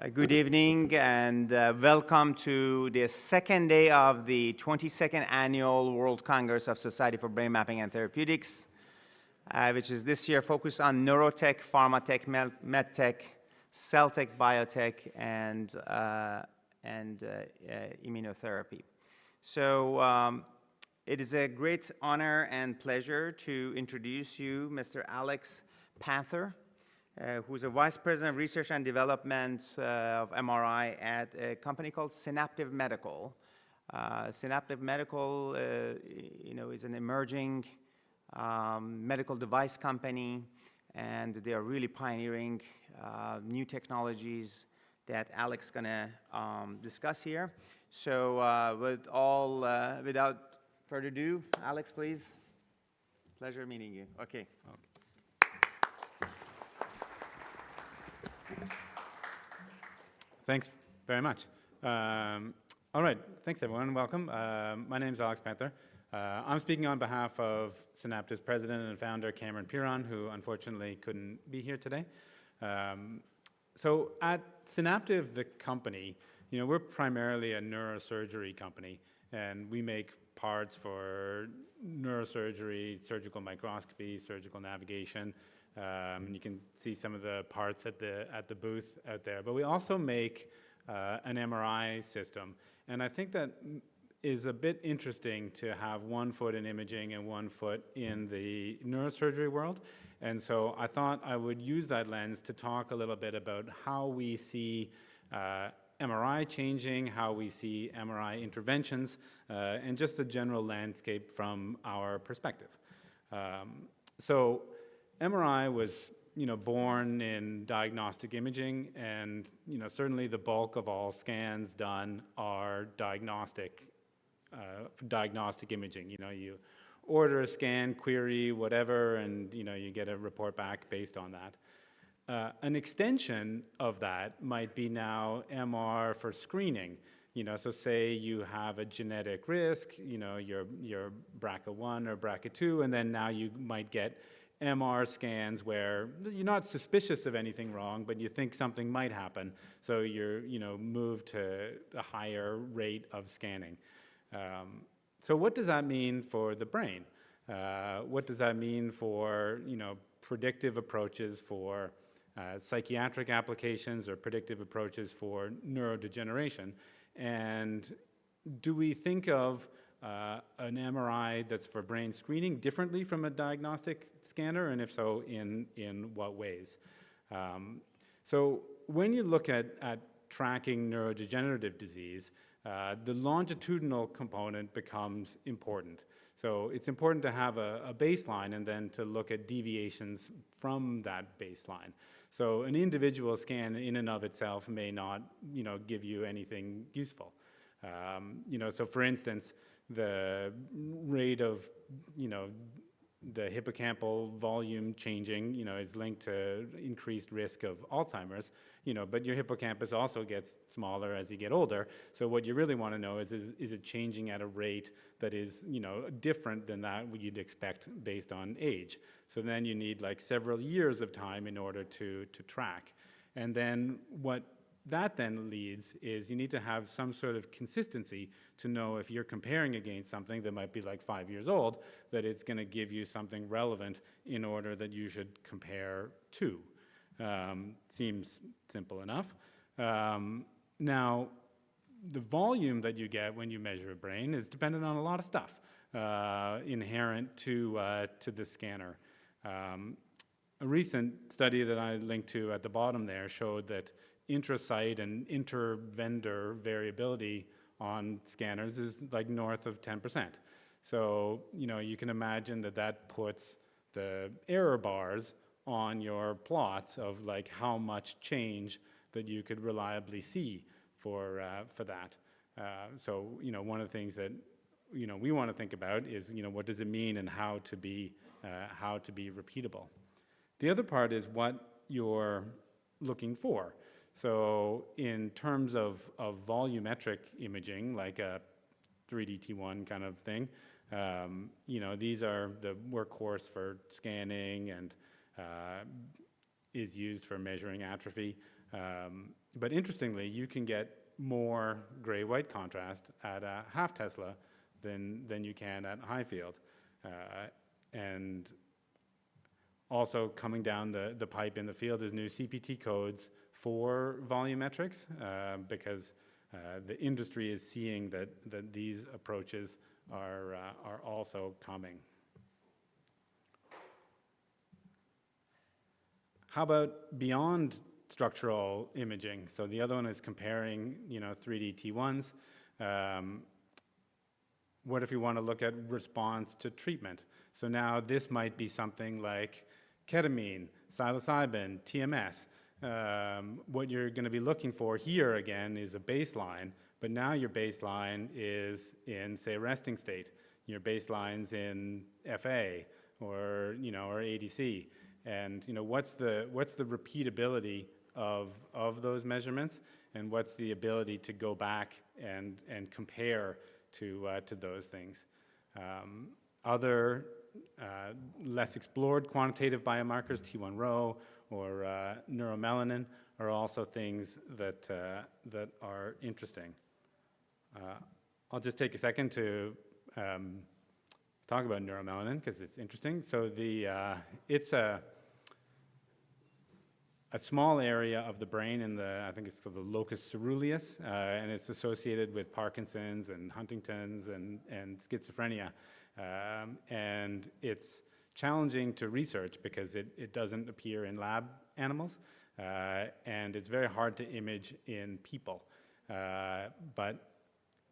Good evening and welcome to the second day of the 22nd Annual World Congress of Society for Brain Mapping and Therapeutics, which is this year focused on neurotech, pharmatech, medtech, cell tech, biotech, and immunotherapy. So it is a great honor and pleasure to introduce you Mr. Alex Panther, who's a Vice President of Research and Development of MRI at a company called Sbmt Medical. Sbmt Medical, is an emerging medical device company, and they are really pioneering new technologies that Alex is going to discuss here. So without further ado, Alex, please. Pleasure meeting you. Okay. Thanks very much. All right, thanks everyone, welcome. My name is Alex Panther. I'm speaking on behalf of Synaptive's president and founder, Cameron Piron, who unfortunately couldn't be here today. So at Synaptive, the company, we're primarily a neurosurgery company, and we make parts for neurosurgery, surgical microscopy, surgical navigation. You can see some of the parts at the booth out there. But we also make an MRI system. And I think that is a bit interesting to have one foot in imaging and one foot in the neurosurgery world. And so I thought I would use that lens to talk a little bit about how we see MRI changing, how we see MRI interventions, and just the general landscape from our perspective. So MRI was, born in diagnostic imaging, and certainly the bulk of all scans done are diagnostic imaging. You order a scan, query, whatever, and you get a report back based on that. An extension of that might be now MR for screening. So say you have a genetic risk, you're BRCA1 or BRCA2, and then now you might get MR scans where you're not suspicious of anything wrong, but you think something might happen, so you're move to a higher rate of scanning. So what does that mean for the brain? What does that mean for predictive approaches for psychiatric applications or predictive approaches for neurodegeneration? And do we think of an MRI that's for brain screening differently from a diagnostic scanner, and if so, in what ways? So when you look at tracking neurodegenerative disease, the longitudinal component becomes important. So it's important to have a baseline and then to look at deviations from that baseline. So an individual scan in and of itself may not give you anything useful. So for instance, the rate of, the hippocampal volume changing, is linked to increased risk of Alzheimer's, but your hippocampus also gets smaller as you get older. So what you really want to know is it changing at a rate that is, different than that what you'd expect based on age. So then you need like several years of time in order to track. And then what that then leads is you need to have some sort of consistency to know if you're comparing against something that might be like 5 years old, that it's going to give you something relevant in order that you should compare to. Seems simple enough. Now, the volume that you get when you measure a brain is dependent on a lot of stuff inherent to the scanner. A recent study that I linked to at the bottom there showed that intrasite and inter-vendor variability on scanners is like north of 10%. So, you can imagine that puts the error bars on your plots of like how much change that you could reliably see for that. So, one of the things that, we want to think about is, what does it mean and how to be repeatable. The other part is what you're looking for. So in terms of volumetric imaging, like a 3D T1 kind of thing, these are the workhorse for scanning and is used for measuring atrophy. But interestingly, you can get more gray-white contrast at a half Tesla than you can at high field. And also coming down the pipe in the field is new CPT codes for volumetrics, because the industry is seeing that these approaches are also coming. How about beyond structural imaging? So the other one is comparing, 3D T1s. What if you want to look at response to treatment? So now this might be something like ketamine, psilocybin, TMS. What you're going to be looking for here again is a baseline, but now your baseline is in, say, resting state. Your baseline's in FA or ADC. And what's the repeatability of those measurements, and what's the ability to go back and compare to those things. Other less explored quantitative biomarkers, T1 Rho or neuromelanin, are also things that are interesting. I'll just take a second to talk about neuromelanin because it's interesting. So it's a small area of the brain in I think it's called the locus ceruleus, and it's associated with Parkinson's and Huntington's and schizophrenia. And it's challenging to research because it doesn't appear in lab animals, and it's very hard to image in people. But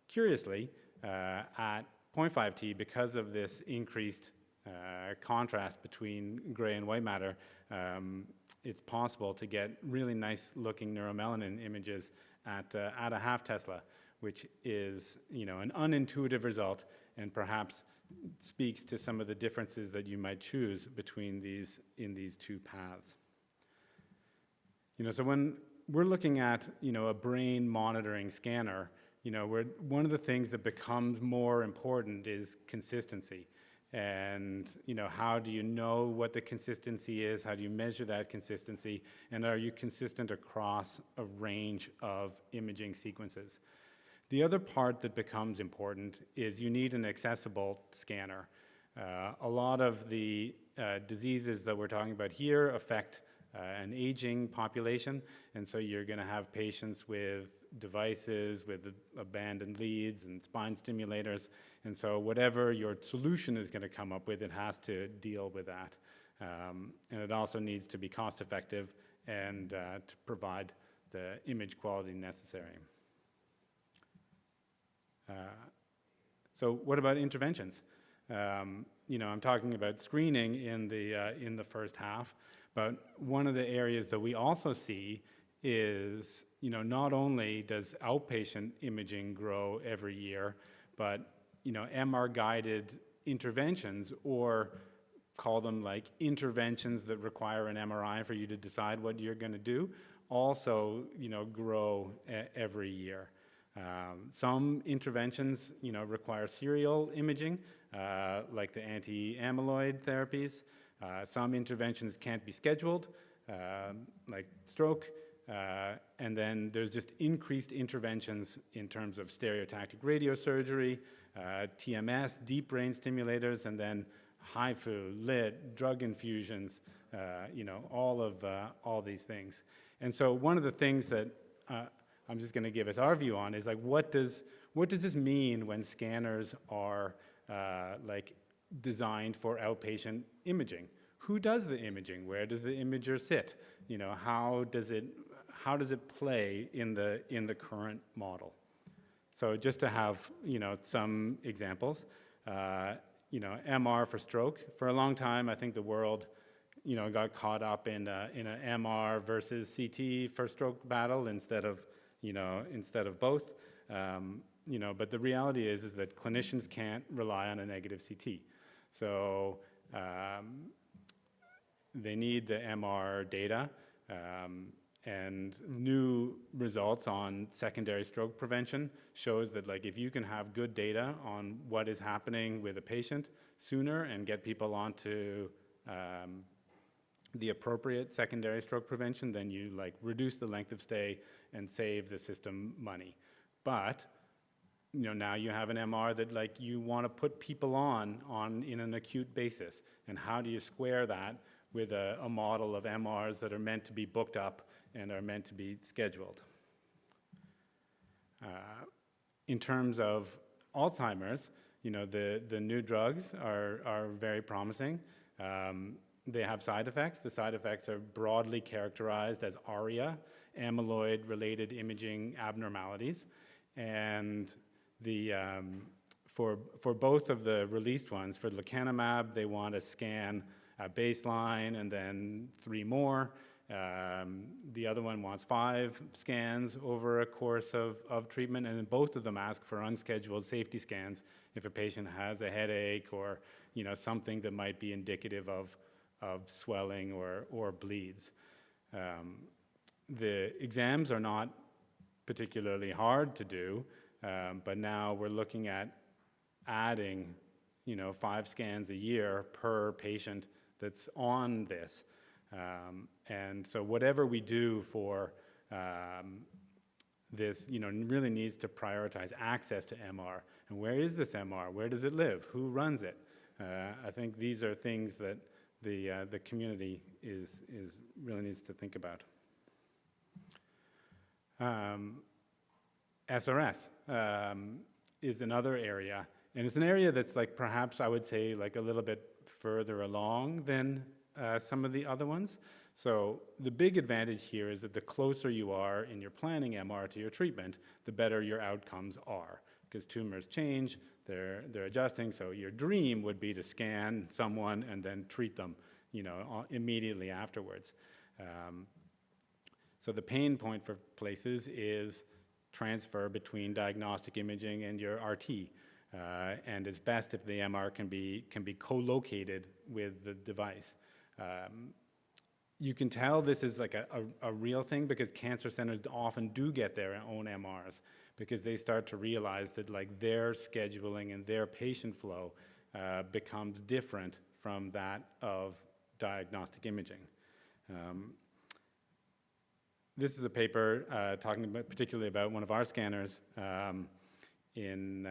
curiously, at 0.5 T, because of this increased contrast between gray and white matter, it's possible to get really nice looking neuromelanin images at a half Tesla, which is an unintuitive result, and perhaps speaks to some of the differences that you might choose between these two paths. So when we're looking at a brain monitoring scanner, one of the things that becomes more important is consistency. And how do you know what the consistency is? How do you measure that consistency? And are you consistent across a range of imaging sequences? The other part that becomes important is you need an accessible scanner. A lot of the diseases that we're talking about here affect an aging population, and so you're going to have patients with devices, with abandoned leads and spine stimulators, and so whatever your solution is going to come up with, it has to deal with that. And it also needs to be cost effective and to provide the image quality necessary. So what about interventions? I'm talking about screening in the first half, but one of the areas that we also see is, not only does outpatient imaging grow every year, but, MR-guided interventions, or call them like interventions that require an MRI for you to decide what you're going to do, also, grow every year. Some interventions, require serial imaging, like the anti-amyloid therapies. Some interventions can't be scheduled, like stroke. And then there's just increased interventions in terms of stereotactic radiosurgery, TMS, deep brain stimulators, and then HIFU, lit, drug infusions, all these things. And so one of the things that I'm just going to give us our view on is like, what does this mean when scanners are designed for outpatient imaging? Who does the imaging? Where does the imager sit? How does it play in the current model? So just to have some examples, MR for stroke. For a long time, I think the world got caught up in an MR versus CT for stroke battle instead of both. But the reality is that clinicians can't rely on a negative CT. So they need the MR data, and new results on secondary stroke prevention shows that if you can have good data on what is happening with a patient sooner and get people onto the appropriate secondary stroke prevention, then you like reduce the length of stay and save the system money. But now you have an MR that like you want to put people on in an acute basis, and how do you square that with a model of MRs that are meant to be booked up and are meant to be scheduled? In terms of Alzheimer's, the new drugs are very promising. They have side effects. The side effects are broadly characterized as ARIA, amyloid-related imaging abnormalities, and for both of the released ones, for lecanemab, they want to scan a baseline and then 3 more. The other one wants 5 scans over a course of treatment, and then both of them ask for unscheduled safety scans if a patient has a headache or something that might be indicative of swelling or bleeds. The exams are not particularly hard to do, but now we're looking at adding 5 scans a year per patient that's on this. And so whatever we do for this, really needs to prioritize access to MR. And where is this MR? Where does it live? Who runs it? I think these are things that the community really needs to think about. SRS is another area, and it's an area that's like perhaps I would say like a little bit further along than some of the other ones. So the big advantage here is that the closer you are in your planning MR to your treatment, the better your outcomes are, because tumors change, they're adjusting. So your dream would be to scan someone and then treat them, immediately afterwards. So the pain point for places is transfer between diagnostic imaging and your RT. And it's best if the MR can be co-located with the device. You can tell this is like a real thing because cancer centers often do get their own MRs because they start to realize that like their scheduling and their patient flow becomes different from that of diagnostic imaging. This is a paper talking particularly about one of our scanners in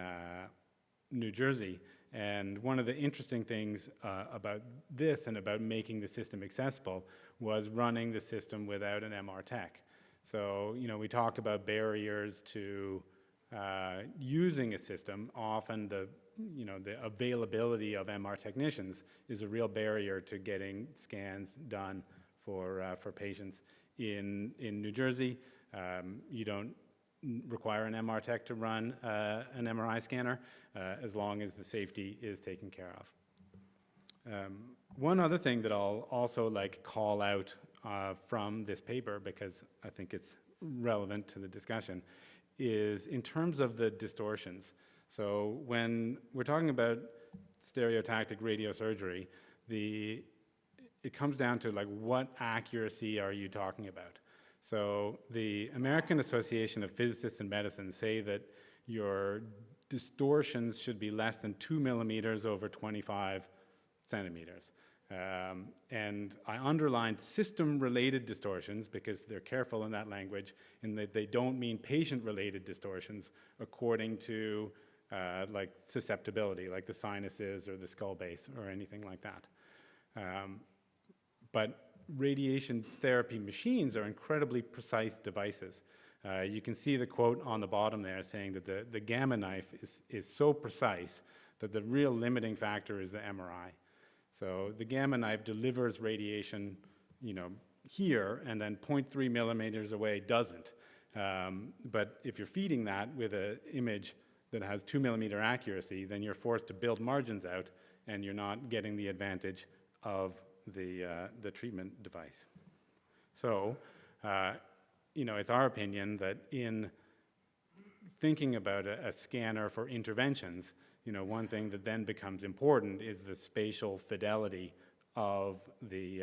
New Jersey. And one of the interesting things about this and about making the system accessible was running the system without an MR tech. So, we talk about barriers to using a system. Often the availability of MR technicians is a real barrier to getting scans done for patients. In New Jersey, you don't require an MR tech to run an MRI scanner as long as the safety is taken care of. One other thing that I'll also call out from this paper, because I think it's relevant to the discussion, is in terms of the distortions. So when we're talking about stereotactic radiosurgery, it comes down to what accuracy are you talking about? So the American Association of Physicists in Medicine say that your distortions should be less than 2 millimeters over 25 centimeters. And I underlined system-related distortions because they're careful in that language, and that they don't mean patient-related distortions according to susceptibility, like the sinuses or the skull base or anything like that. But radiation therapy machines are incredibly precise devices. You can see the quote on the bottom there saying that the gamma knife is so precise that the real limiting factor is the MRI. So the gamma knife delivers radiation, here, and then 0.3 millimeters away doesn't. But if you're feeding that with an image that has 2 millimeter accuracy, then you're forced to build margins out, and you're not getting the advantage of the treatment device. So, it's our opinion that in thinking about a scanner for interventions, one thing that then becomes important is the spatial fidelity of the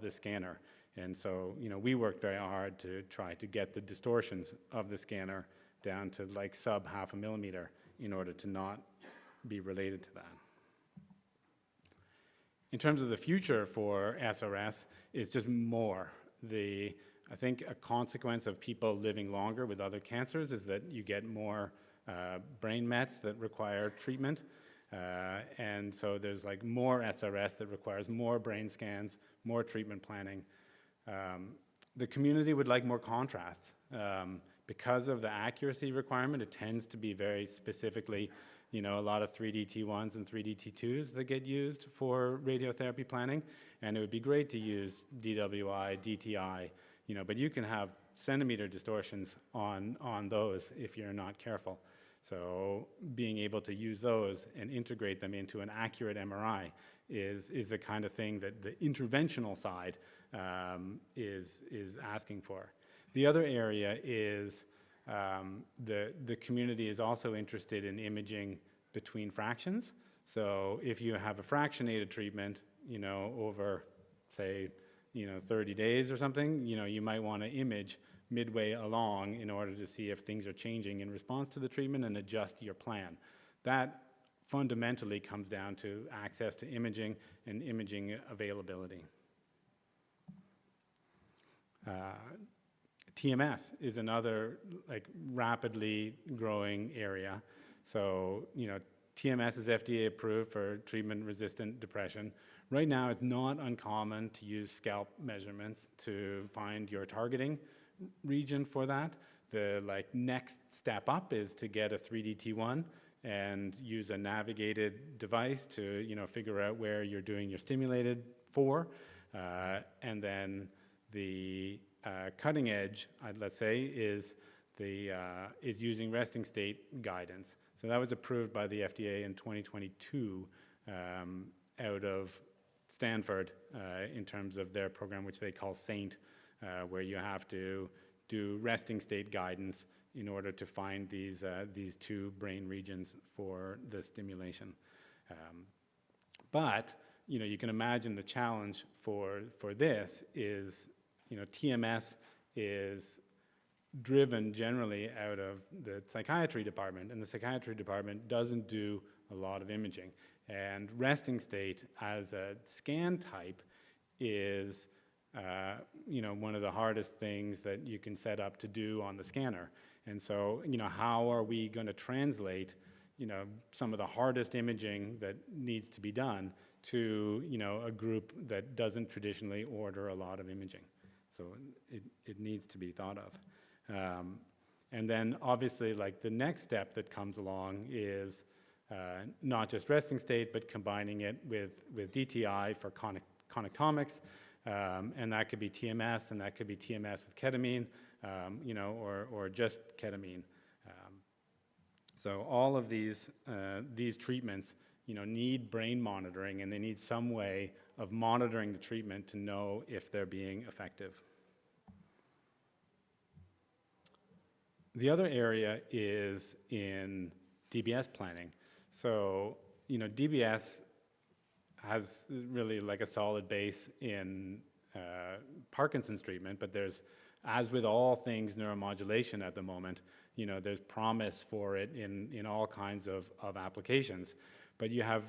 scanner. And so, we worked very hard to try to get the distortions of the scanner down to sub 0.5 millimeter in order to not be related to that. In terms of the future for SRS, is just more. I think a consequence of people living longer with other cancers is that you get more brain mets that require treatment. And so there's like more SRS that requires more brain scans, more treatment planning. The community would like more contrast. Because of the accuracy requirement, it tends to be very specifically, a lot of 3D T1s and 3D T2s that get used for radiotherapy planning. And it would be great to use DWI, DTI, but you can have centimeter distortions on those if you're not careful. So being able to use those and integrate them into an accurate MRI is the kind of thing that the interventional side is asking for. The other area is the community is also interested in imaging between fractions. So if you have a fractionated treatment, over, say, 30 days or something, you might want to image midway along in order to see if things are changing in response to the treatment and adjust your plan. That fundamentally comes down to access to imaging and imaging availability. TMS is another rapidly growing area. So, TMS is FDA approved for treatment-resistant depression. Right now, it's not uncommon to use scalp measurements to find your targeting region for that. The next step up is to get a 3D T1 and use a navigated device to figure out where you're doing your stimulated for, and then the cutting edge, let's say, is using resting state guidance. So that was approved by the FDA in 2022 out of Stanford in terms of their program, which they call SAINT, where you have to do resting state guidance in order to find these two brain regions for the stimulation. But you can imagine the challenge for this is, TMS is driven generally out of the psychiatry department, and the psychiatry department doesn't do a lot of imaging. And resting state as a scan type is one of the hardest things that you can set up to do on the scanner. And so, how are we going to translate, some of the hardest imaging that needs to be done to, a group that doesn't traditionally order a lot of imaging? So it needs to be thought of. And then obviously, the next step that comes along is not just resting state, but combining it with DTI for connectomics. And that could be TMS, and that could be TMS with ketamine, or just ketamine. So all of these treatments, need brain monitoring, and they need some way of monitoring the treatment to know if they're being effective. The other area is in DBS planning. So, DBS has really a solid base in Parkinson's treatment, but there's, as with all things neuromodulation at the moment, there's promise for it in all kinds of applications. But you have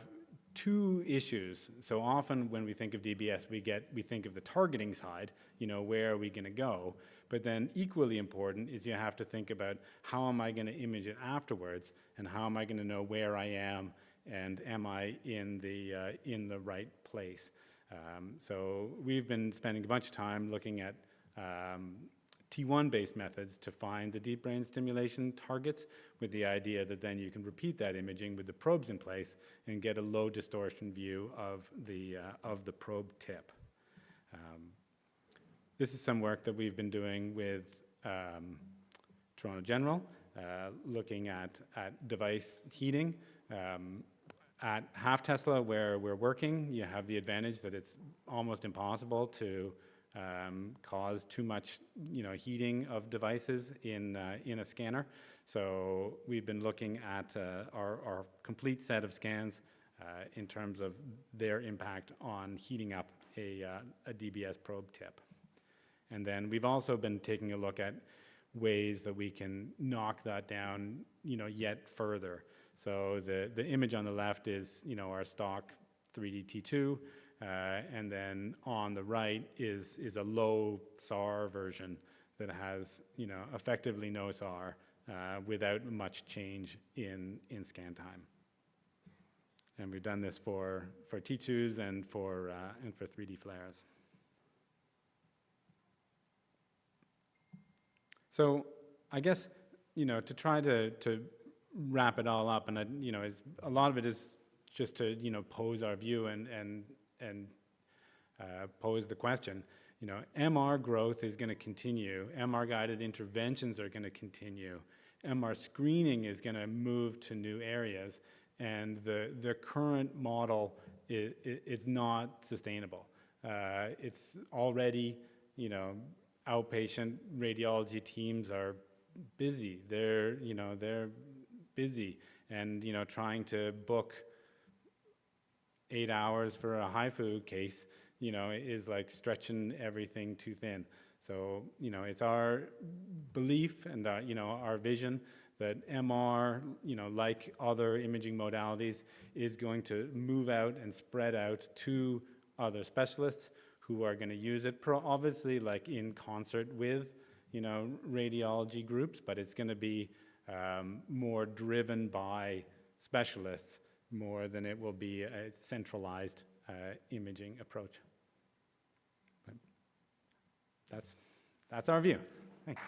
two issues. So often when we think of DBS, we think of the targeting side, where are we going to go? But then equally important is you have to think about how am I going to image it afterwards, and how am I going to know where I am, and am I in the right place? So we've been spending a bunch of time looking at T1-based methods to find the deep brain stimulation targets, with the idea that then you can repeat that imaging with the probes in place and get a low distortion view of the probe tip. This is some work that we've been doing with Toronto General, looking at device heating. At half Tesla, where we're working, you have the advantage that it's almost impossible to cause too much, heating of devices in a scanner. So we've been looking at our complete set of scans in terms of their impact on heating up a DBS probe tip. And then we've also been taking a look at ways that we can knock that down, yet further. So the image on the left is, our stock 3D T2. and then on the right is a low SAR version that has, effectively no SAR without much change in scan time. And we've done this for T2s and for 3D flares. So I guess, to try to wrap it all up, and a lot of it is just to pose our view and pose the question. MR growth is going to continue. MR guided interventions are going to continue. MR screening is going to move to new areas, and the current model is not sustainable. It's already, outpatient radiology teams are busy. They're busy, and trying to book 8 hours for a HIFU case, is like stretching everything too thin. So, it's our belief and our vision that MR, like other imaging modalities, is going to move out and spread out to other specialists who are going to use it, obviously like in concert with, radiology groups, but it's going to be more driven by specialists more than it will be a centralized imaging approach. But that's our view. Thank you.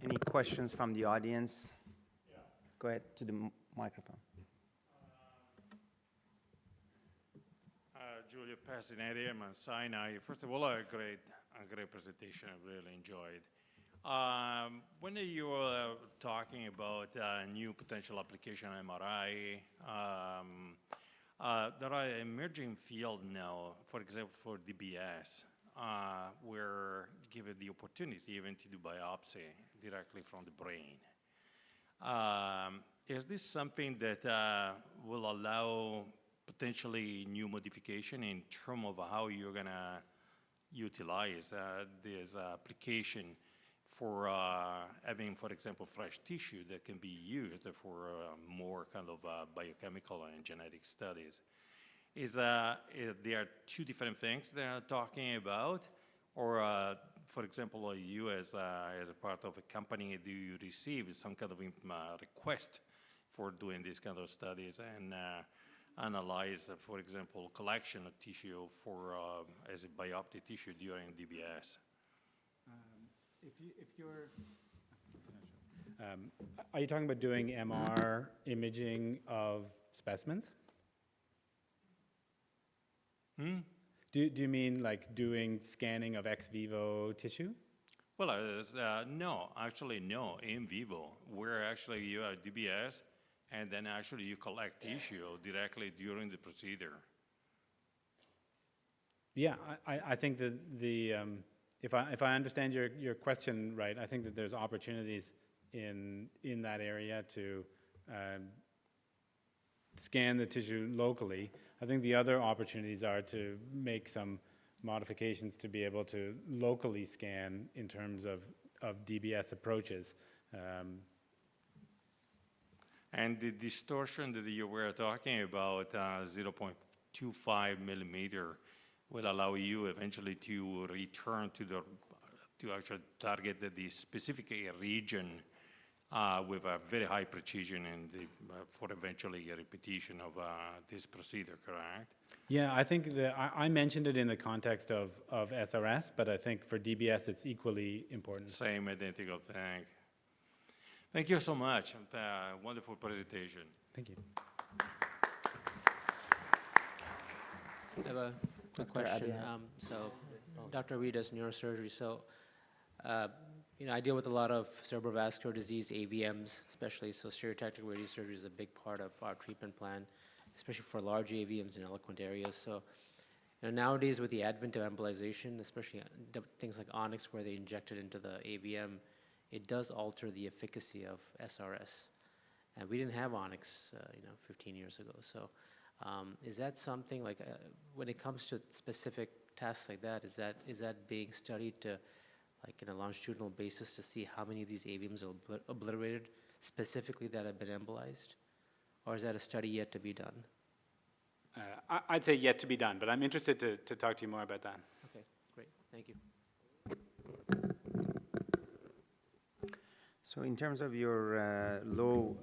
Any questions from the audience? Yeah. Go ahead to the microphone. Giulio Passinetti, I'm on Sinai. First of all, a great presentation. I really enjoyed. When you were talking about new potential application MRI, there are emerging field now, for example, for DBS, where given the opportunity even to do biopsy directly from the brain. Is this something that will allow potentially new modification in terms of how you're gonna utilize this application for having, for example, fresh tissue that can be used for more kind of biochemical and genetic studies? There are two different things they're talking about, or for example, you as a part of a company, do you receive some kind of request for doing these kind of studies and analyze, for example, collection of tissue for as a biopsy tissue during DBS? Are you talking about doing MR imaging of specimens? Do you mean like doing scanning of ex vivo tissue? Well, no, actually no, in vivo, where actually you have DBS and then actually you collect tissue directly during the procedure. Yeah, I think that if I understand your question right, I think that there's opportunities in that area to scan the tissue locally. I think the other opportunities are to make some modifications to be able to locally scan in terms of DBS approaches. And the distortion that you were talking about, 0.25 millimeter, will allow you eventually to return to actually target the specific region with a very high precision and for eventually a repetition of this procedure, correct? Yeah, I think that I mentioned it in the context of SRS, but I think for DBS it's equally important. Same identical thing. Thank you so much. Wonderful presentation. Thank you. I have a quick question. Dr. Reed does neurosurgery, so I deal with a lot of cerebrovascular disease, AVMs especially, so stereotactic radiosurgery is a big part of our treatment plan, especially for large AVMs in eloquent areas. So nowadays with the advent of embolization, especially things like Onyx where they inject it into the AVM, it does alter the efficacy of SRS. And we didn't have Onyx, 15 years ago. So is that something like, when it comes to specific tasks like that, is that being studied to, like in a longitudinal basis, to see how many of these AVMs are obliterated specifically that have been embolized? Or is that a study yet to be done? I'd say yet to be done, but I'm interested to talk to you more about that. Okay, great, thank you. So in terms of your low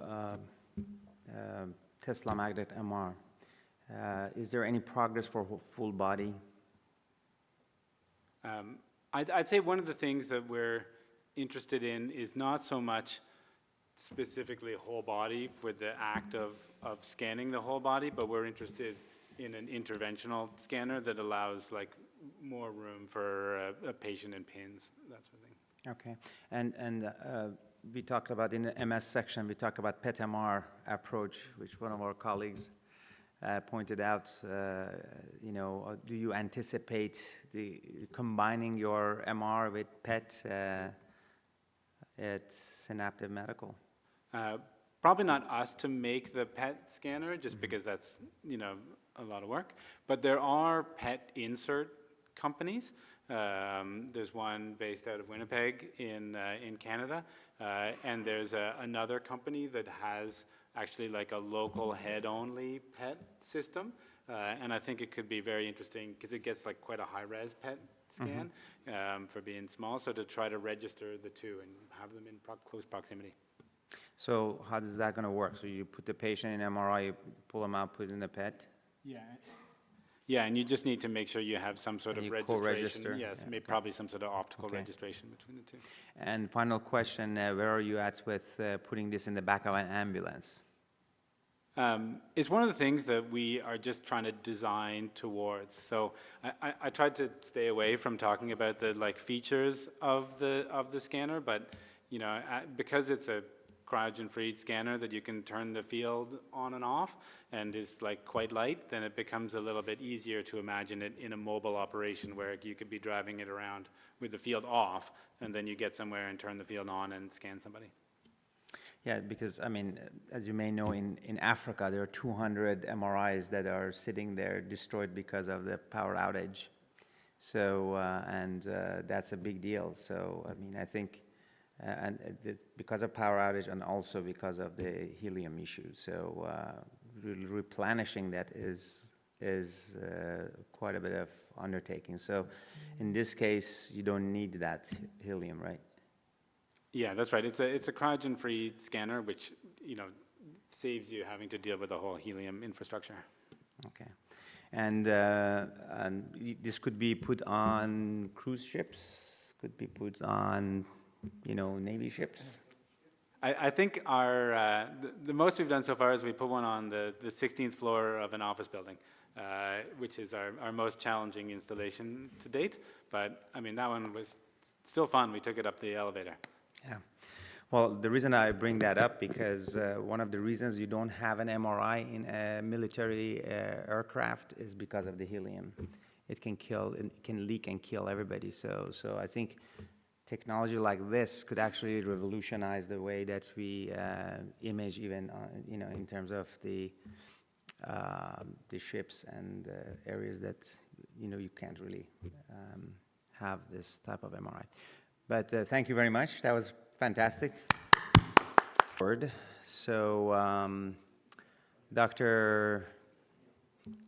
Tesla magnet MR, is there any progress for full body? I'd say one of the things that we're interested in is not so much specifically whole body for the act of scanning the whole body, but we're interested in an interventional scanner that allows like more room for a patient in pins, that sort of thing. Okay, and we talked about in the MS section, we talked about PET-MR approach, which one of our colleagues pointed out. Do you anticipate combining your MR with PET at Synaptive Medical? Probably not us to make the PET scanner, just because that's a lot of work. But there are PET insert companies. There's one based out of Winnipeg in Canada, and there's another company that has actually like a local head-only PET system, and I think it could be very interesting because it gets like quite a high-res PET scan for being small. So to try to register the two and have them in close proximity. So how is that going to work? So you put the patient in MRI, you pull them out, put it in the PET? Yeah. Yeah, and you just need to make sure you have some sort of registration. Co-register? Yes, Yeah, probably some sort of optical Okay. registration between the two. And final question, where are you at with putting this in the back of an ambulance? It's one of the things that we are just trying to design towards. So I tried to stay away from talking about the like features of the scanner, but because it's a cryogen-free scanner that you can turn the field on and off and is like quite light, then it becomes a little bit easier to imagine it in a mobile operation where you could be driving it around with the field off, and then you get somewhere and turn the field on and scan somebody. Yeah, because, I mean, as you may know, in Africa, there are 200 MRIs that are sitting there destroyed because of the power outage. So, that's a big deal. So, I mean, I think, because of power outage and also because of the helium issue. So, replenishing that is quite a bit of undertaking. So, in this case, you don't need that helium, right? Yeah, that's right. It's a cryogen-free scanner, which saves you having to deal with the whole helium infrastructure. Okay, and this could be put on cruise ships, could be put on, Navy ships. I think the most we've done so far is we put one on the 16th floor of an office building, which is our most challenging installation to date. But I mean, that one was still fun. We took it up the elevator. Yeah. Well, the reason I bring that up because one of the reasons you don't have an MRI in a military aircraft is because of the helium. It can leak and kill everybody. So I think technology like this could actually revolutionize the way that we image, even in terms of the ships and areas that you can't really have this type of MRI. But thank you very much. That was fantastic. So Dr.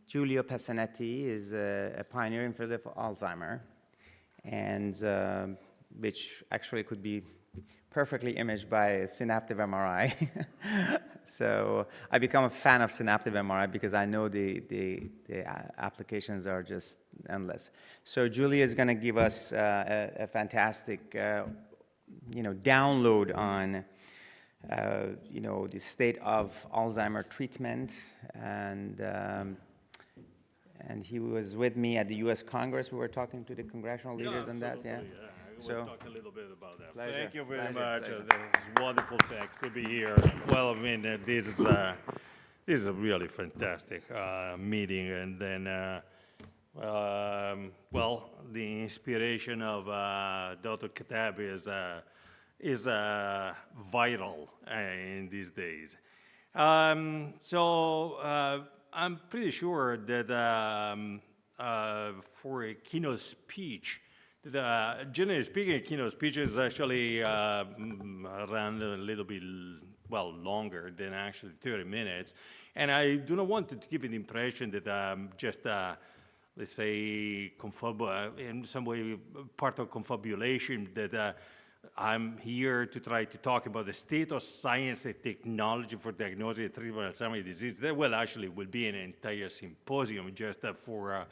Giulio Passanetti is a pioneer in field of Alzheimer, and which actually could be perfectly imaged by a synaptive MRI. So I become a fan of synaptive MRI because I know the applications are just endless. So Julia is going to give us a fantastic, download on, the state of Alzheimer treatment, and he was with me at the U.S. Congress. We were talking to the congressional leaders on that. Yeah. We'll talk a little bit about that. Pleasure. Thank you very Pleasure. much. Pleasure. It's wonderful thanks to be here. Well, I mean, this is a really fantastic meeting, and then, well, the inspiration of Dr. Katabi is vital in these days. I'm pretty sure that for a keynote speech, generally speaking, a keynote speech is actually around a little bit, well, longer than actually 30 minutes. And I do not want to give an impression that I'm just, let's say, in some way part of confabulation, that I'm here to try to talk about the state of science and technology for diagnosing and treatment of Alzheimer's disease. There will be an entire symposium just for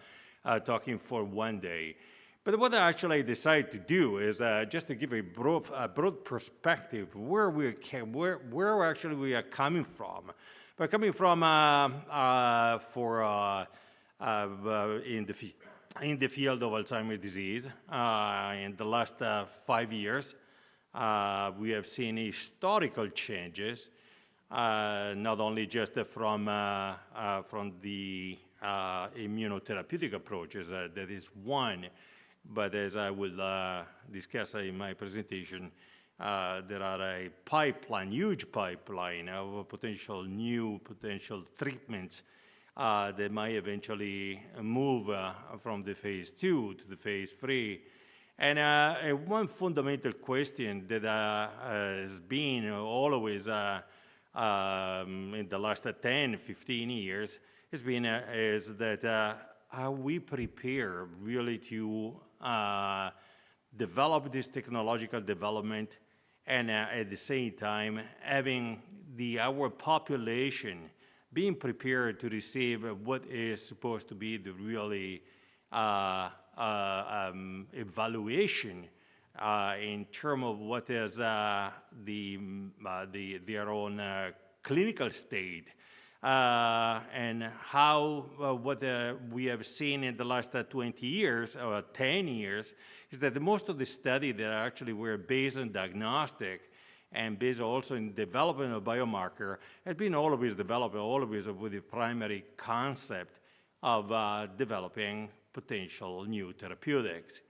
talking for one day. But what I actually decided to do is just to give a broad perspective where we actually we are coming from. We're coming from in the field of Alzheimer's disease. In the last 5 years, we have seen historical changes, not only just from the immunotherapeutic approaches, that is one, but as I will discuss in my presentation, there are a huge pipeline of potential treatments that might eventually move from the phase 2 to the phase 3. And one fundamental question that has been always in the last 10, 15 years is that are we prepared really to develop this technological development and at the same time having our population being prepared to receive what is supposed to be the really evaluation in terms of what is their own clinical state, and how what we have seen in the last 20 years or 10 years is that most of the studies that actually were based on diagnostic and based also in development of biomarker has been always developed with the primary concept of developing potential new therapeutics.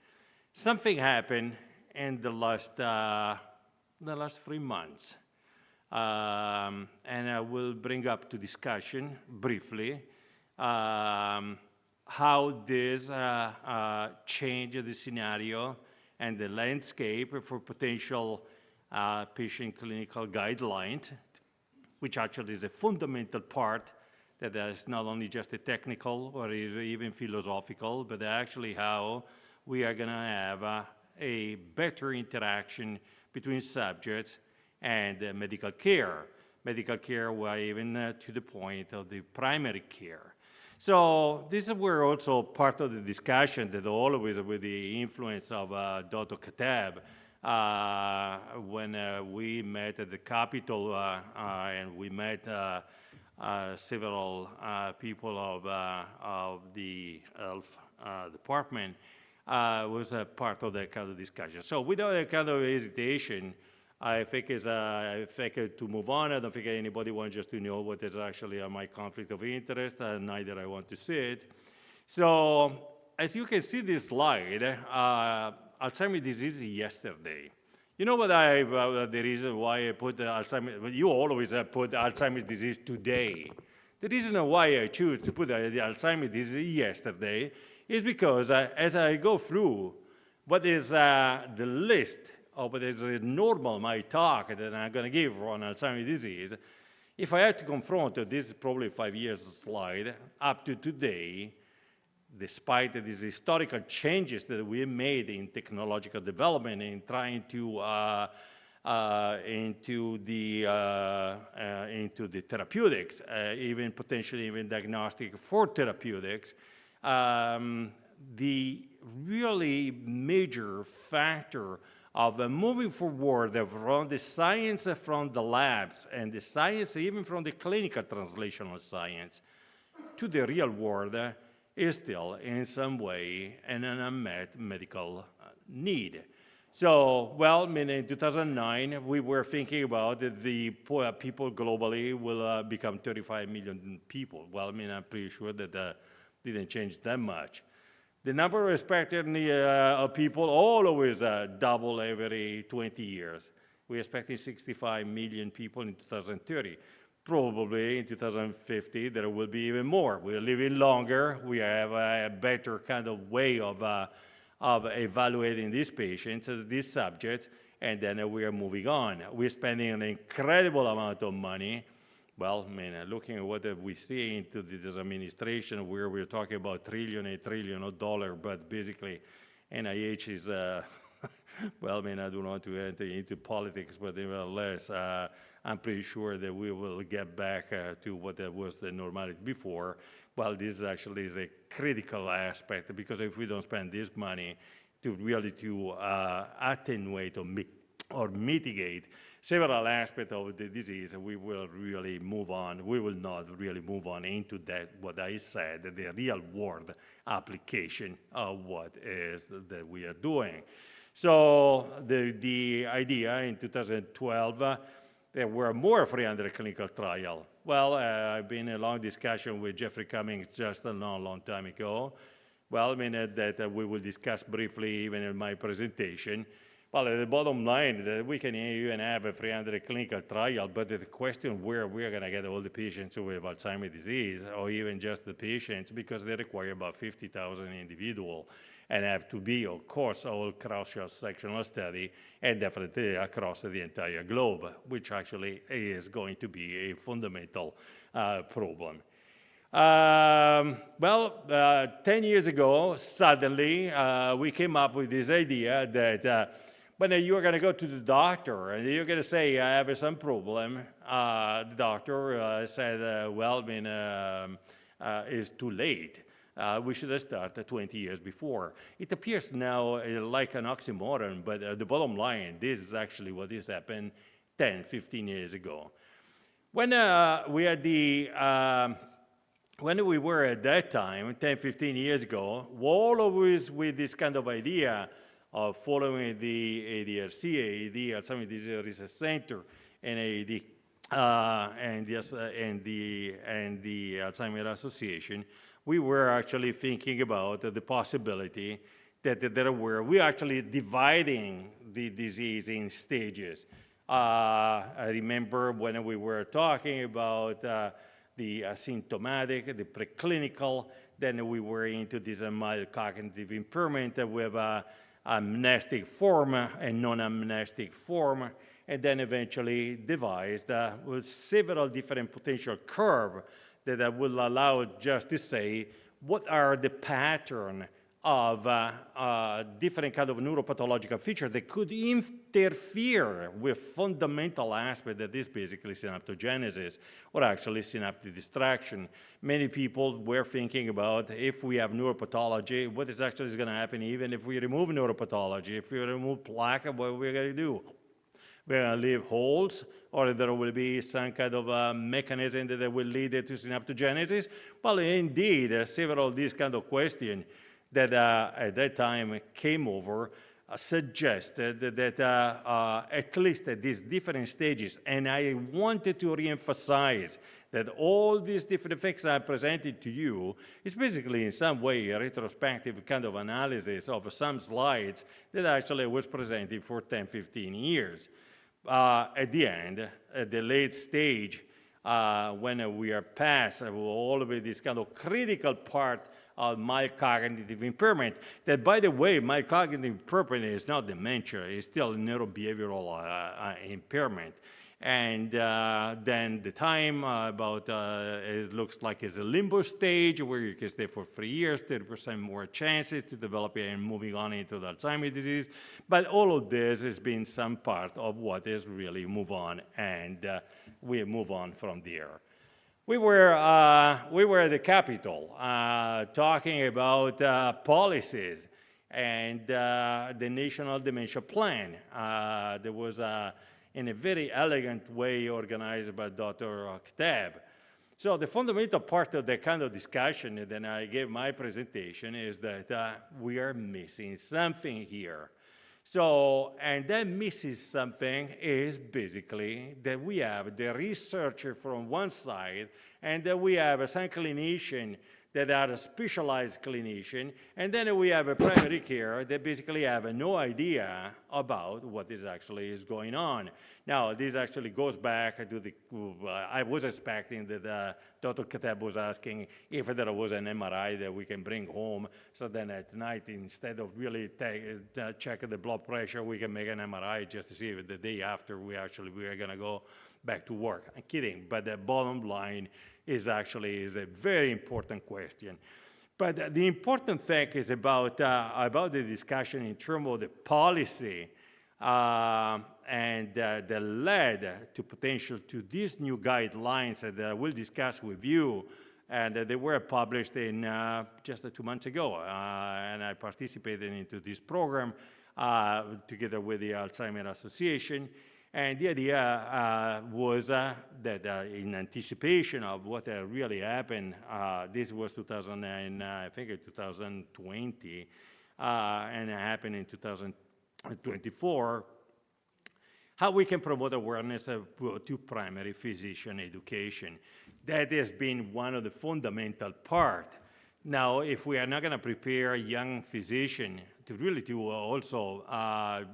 Something happened in the last 3 months. And I will bring up to discussion briefly how this changed the scenario and the landscape for potential patient clinical guidelines, which actually is a fundamental part that is not only just a technical or even philosophical, but actually how we are going to have a better interaction between subjects and medical care. Medical care, even to the point of the primary care. So this is where also part of the discussion that always with the influence of Dr. Kateb, when we met at the Capitol and we met several people of the health department, was a part of that kind of discussion. So without a kind of hesitation, I think to move on. I don't think anybody wants just to know what is actually my conflict of interest, and neither I want to see it. So as you can see this slide, Alzheimer's disease yesterday. You know what the reason why I put Alzheimer's, you always have put Alzheimer's disease today. The reason why I choose to put the Alzheimer's disease yesterday is because as I go through what is the list of what is normal, my talk that I'm going to give on Alzheimer's disease, if I had to confront this probably 5 years slide up to today, despite these historical changes that we made in technological development in trying to into the therapeutics, even potentially even diagnostic for therapeutics, the really major factor of moving forward from the science from the labs and the science even from the clinical translational science to the real world is still in some way an unmet medical need. So, well, I mean, in 2009, we were thinking about that the people globally will become 35 million people. Well, I mean, I'm pretty sure that didn't change that much. The number of expected of people always double every 20 years. We're expecting 65 million people in 2030. Probably in 2050, there will be even more. We're living longer. We have a better kind of way of evaluating these patients, these subjects, and then we are moving on. We're spending an incredible amount of money. Well, I mean, looking at what we see into this administration, where we're talking about $1 trillion of dollars, but basically NIH is, well, I mean, I don't want to enter into politics, but nevertheless, I'm pretty sure that we will get back to what was the normality before. Well, this actually is a critical aspect, because if we don't spend this money to really attenuate or mitigate several aspects of the disease, we will really move on. We will not really move on into that, what I said, the real world application of what is that we are doing. So the idea in 2012, there were more 300 clinical trials. Well, I've been in a long discussion with Jeffrey Cummings just a long time ago. Well, I mean, that we will discuss briefly even in my presentation. Well, the bottom line, that we can even have a 300 clinical trial, but the question where we're going to get all the patients with Alzheimer's disease, or even just the patients, because they require about 50,000 individuals, and have to be, of course, all cross-sectional study, and definitely across the entire globe, which actually is going to be a fundamental problem. 10 years ago, suddenly, we came up with this idea that when you're going to go to the doctor and you're going to say, I have some problem, the doctor said, well, I mean, it's too late. We should have started 20 years before. It appears now like an oxymoron, but the bottom line, this is actually what has happened 10, 15 years ago. When we were at that time, 10, 15 years ago, always with this kind of idea of following the ADRC, AD, Alzheimer's Disease Research Center, and AD, and the Alzheimer's Association, we were actually thinking about the possibility that we're actually dividing the disease in stages. I remember when we were talking about the asymptomatic, the preclinical, then we were into this mild cognitive impairment with amnestic form and non-amnestic form, and then eventually devised with several different potential curves that will allow just to say what are the pattern of different kind of neuropathological features that could interfere with fundamental aspect that is basically synaptogenesis, or actually synaptic distraction. Many people were thinking about, if we have neuropathology, what is actually going to happen even if we remove neuropathology? If we remove plaque, what we're going to do? We're going to leave holes, or there will be some kind of mechanism that will lead to synaptogenesis? Well, indeed, several of these kind of questions that at that time came over suggested that at least at these different stages, and I wanted to reemphasize that all these different effects I presented to you is basically in some way a retrospective kind of analysis of some slides that actually was presented for 10, 15 years. At the end, at the late stage, when we are past all of this kind of critical part of mild cognitive impairment, that, by the way, mild cognitive impairment is not dementia, it's still neurobehavioral impairment. And then the time it looks like it's a limbo stage where you can stay for 3 years, 30% more chances to develop it and moving on into the Alzheimer's disease. But all of this has been some part of what is really move on, and we move on from there. We were at the Capitol talking about policies and the National Dementia Plan. There was in a very elegant way organized by Dr. Ktab. So the fundamental part of the kind of discussion that I gave my presentation is that we are missing something here. So, and that misses something is basically that we have the researcher from one side, and that we have some clinician that are a specialized clinician, and then we have a primary care that basically have no idea about what is going on. Now, this actually goes back to the, I was expecting that Dr. Kateb was asking if there was an MRI that we can bring home, so then at night, instead of really check the blood pressure, we can make an MRI just to see if the day after we are gonna go back to work. I'm kidding, but the bottom line is a very important question. But the important fact is about the discussion in terms of the policy and that led to potential to these new guidelines that I will discuss with you, and they were published in just 2 months ago, and I participated into this program together with the Alzheimer's Association. And the idea was that in anticipation of what really happened, this was 2020, and it happened in 2024, how we can promote awareness to primary physician education. That has been one of the fundamental part. Now, if we are not going to prepare a young physician to really do also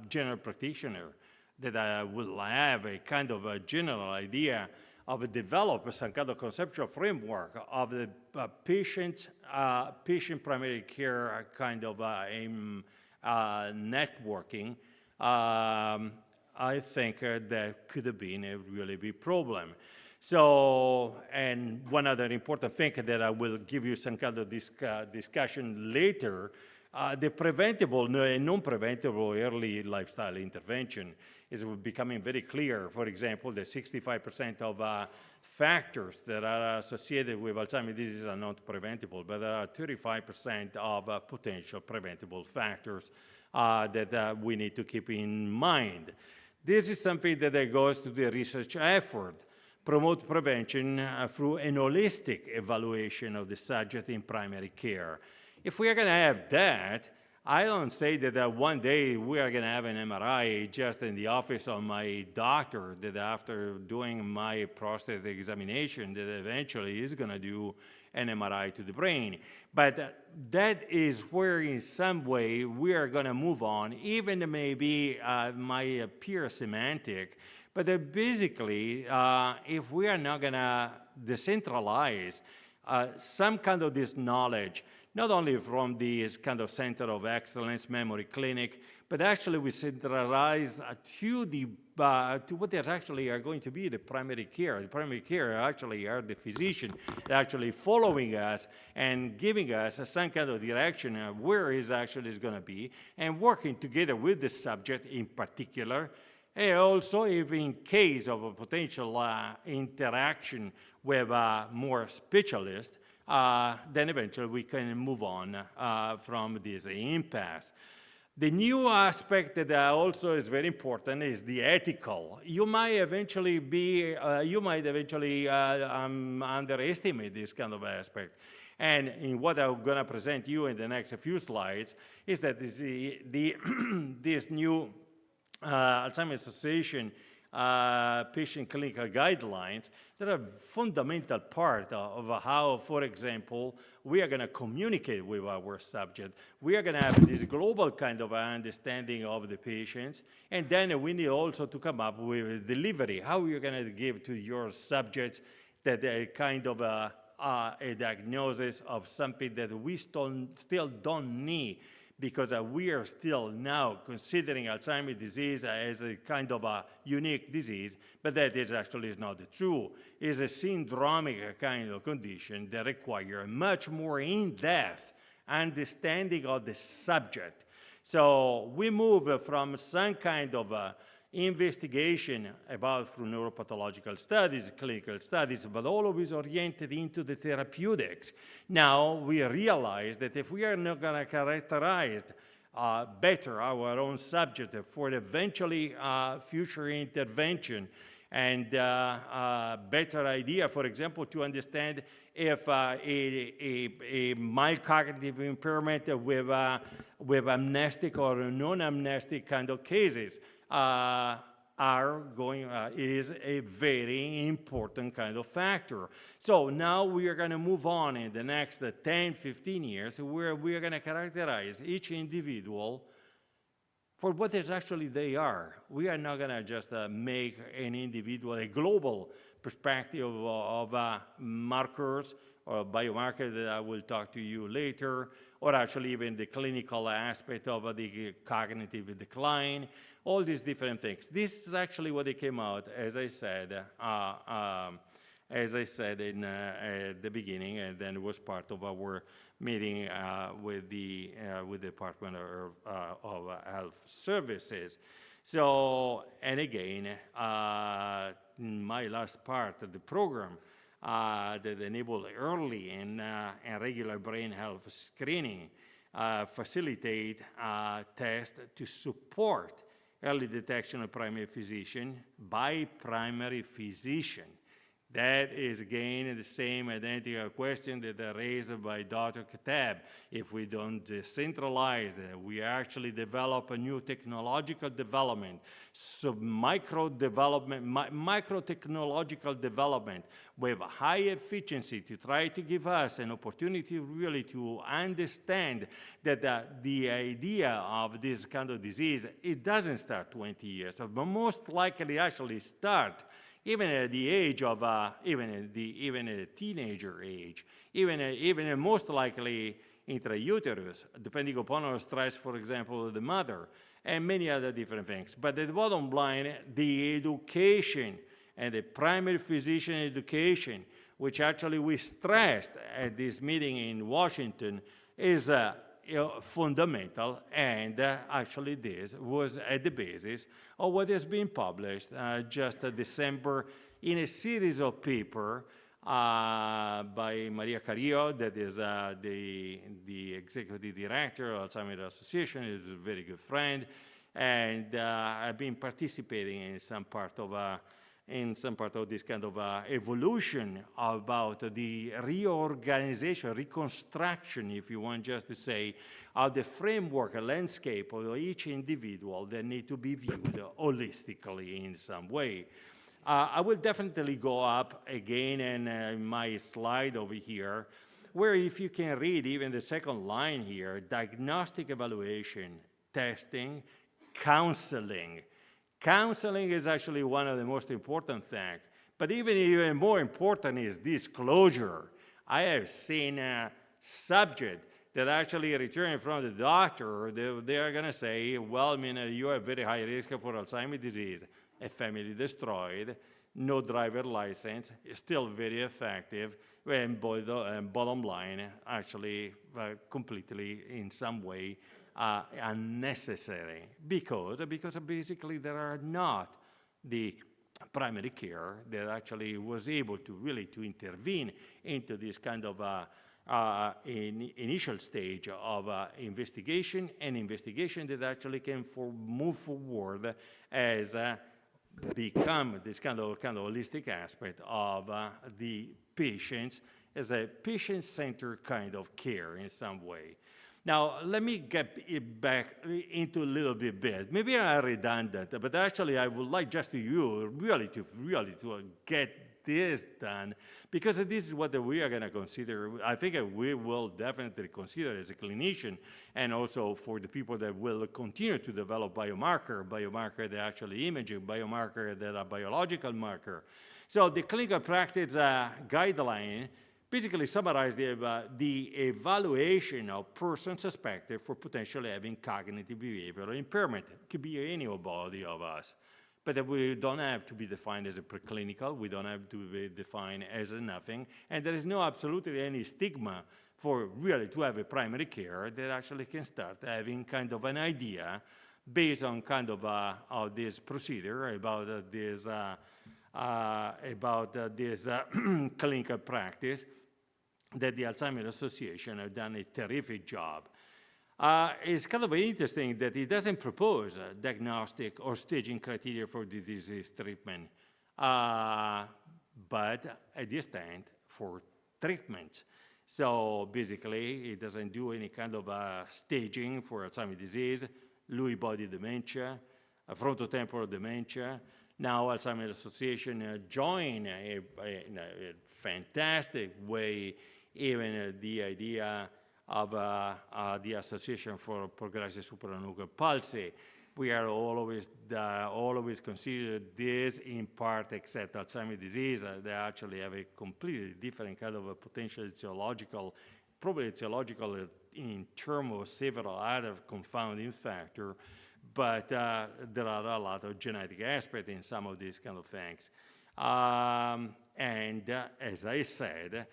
general practitioner, that will have a kind of a general idea of develop some kind of conceptual framework of the patient primary care kind of networking, I think that could have been a really big problem. So, and one other important thing that I will give you some kind of discussion later, the preventable and non-preventable early lifestyle intervention is becoming very clear. For example, the 65% of factors that are associated with Alzheimer's disease are not preventable, but there are 35% of potential preventable factors that we need to keep in mind. This is something that goes to the research effort. Promote prevention through an holistic evaluation of the subject in primary care. If we are going to have that, I don't say that one day we are going to have an MRI just in the office of my doctor, that after doing my prostate examination, that eventually is going to do an MRI to the brain. But that is where in some way we are going to move on, even maybe might appear semantic, but basically, if we are not going to decentralize some kind of this knowledge, not only from this kind of center of excellence, memory clinic, but actually we centralize to what is actually are going to be the primary care. The primary care actually are the physician actually following us and giving us some kind of direction of where is actually is going to be, and working together with the subject in particular. And also, if in case of a potential interaction with more specialists, then eventually we can move on from this impasse. The new aspect that also is very important is the ethical. You might eventually underestimate this kind of aspect. And in what I'm going to present you in the next few slides is that this new Alzheimer's Association patient clinical guidelines that are a fundamental part of how, for example, we are going to communicate with our subject. We are going to have this global kind of understanding of the patients, and then we need also to come up with a delivery, how you're going to give to your subjects that a kind of a diagnosis of something that we still don't need, because we are still now considering Alzheimer's disease as a kind of a unique disease, but that is actually not true. It's a syndromic kind of condition that requires much more in-depth understanding of the subject. So we move from some kind of investigation about through neuropathological studies, clinical studies, but all of it is oriented into the therapeutics. Now we realize that if we are not going to characterize better our own subject for eventually future intervention, and better idea, for example, to understand if a mild cognitive impairment with amnestic or non-amnestic kind of cases is a very important kind of factor. So now we are going to move on in the next 10, 15 years, where we are going to characterize each individual for what is actually they are. We are not going to just make an individual a global perspective of markers or biomarkers that I will talk to you later, or actually even the clinical aspect of the cognitive decline, all these different things. This is actually what it came out, as I said in the beginning, and then it was part of our meeting with the Department of Health Services. So, and again, in my last part of the program, that enable early and regular brain health screening, facilitate tests to support early detection of primary physician by primary physician. That is, again, the same identical question that are raised by Dr. Katab. If we don't decentralize that, we actually develop a new technological development, so micro technological development with high efficiency to try to give us an opportunity really to understand that the idea of this kind of disease, it doesn't start 20 years, but most likely actually start even at the age of, even at a teenager age, even most likely intrauterus, depending upon our stress, for example, of the mother, and many other different things. But at the bottom line, the education and the primary physician education, which actually we stressed at this meeting in Washington, is fundamental, and actually this was at the basis of what has been published just December in a series of papers by Maria Carrillo, that is the executive director of Alzheimer's Association, is a very good friend, and I've been participating in some part of this kind of evolution about the reorganization, reconstruction, if you want just to say, of the framework, a landscape of each individual that need to be viewed holistically in some way. I will definitely go up again in my slide over here, where if you can read even the second line here, diagnostic evaluation, testing, counseling. Counseling is actually one of the most important things, but even more important is disclosure. I have seen subjects that actually return from the doctor, they are going to say, well, I mean, you have very high risk for Alzheimer's disease, a family destroyed, no driver license, still very effective, and bottom line, actually completely in some way unnecessary, because basically there are not the primary care that actually was able to really to intervene into this kind of initial stage of investigation, and investigation that actually can move forward as become this kind of holistic aspect of the patients as a patient-centered kind of care in some way. Now, let me get it back into a little bit. Maybe I'm redundant, but actually I would like just you really to get this done, because this is what we are going to consider. I think we will definitely consider as a clinician, and also for the people that will continue to develop biomarker that actually imaging, biomarker that are biological marker. So the clinical practice guideline basically summarize the evaluation of persons suspected for potentially having cognitive behavioral impairment. It could be anybody of us, but we don't have to be defined as a preclinical, we don't have to be defined as a nothing, and there is no absolutely any stigma for really to have a primary care that actually can start having kind of an idea based on kind of this procedure about this clinical practice that the Alzheimer's Association have done a terrific job. It's kind of interesting that it doesn't propose a diagnostic or staging criteria for the disease treatment, but it does stand for treatment. So basically, it doesn't do any kind of staging for Alzheimer's disease, Lewy body dementia, frontotemporal dementia. Now Alzheimer's Association joined in a fantastic way even the idea of the Association for Progressive Supranuclear Palsy. We are always considered this in part, except Alzheimer's disease. They actually have a completely different kind of a potential etiological, probably etiological in terms of several other confounding factors, but there are a lot of genetic aspects in some of these kind of things. As I said,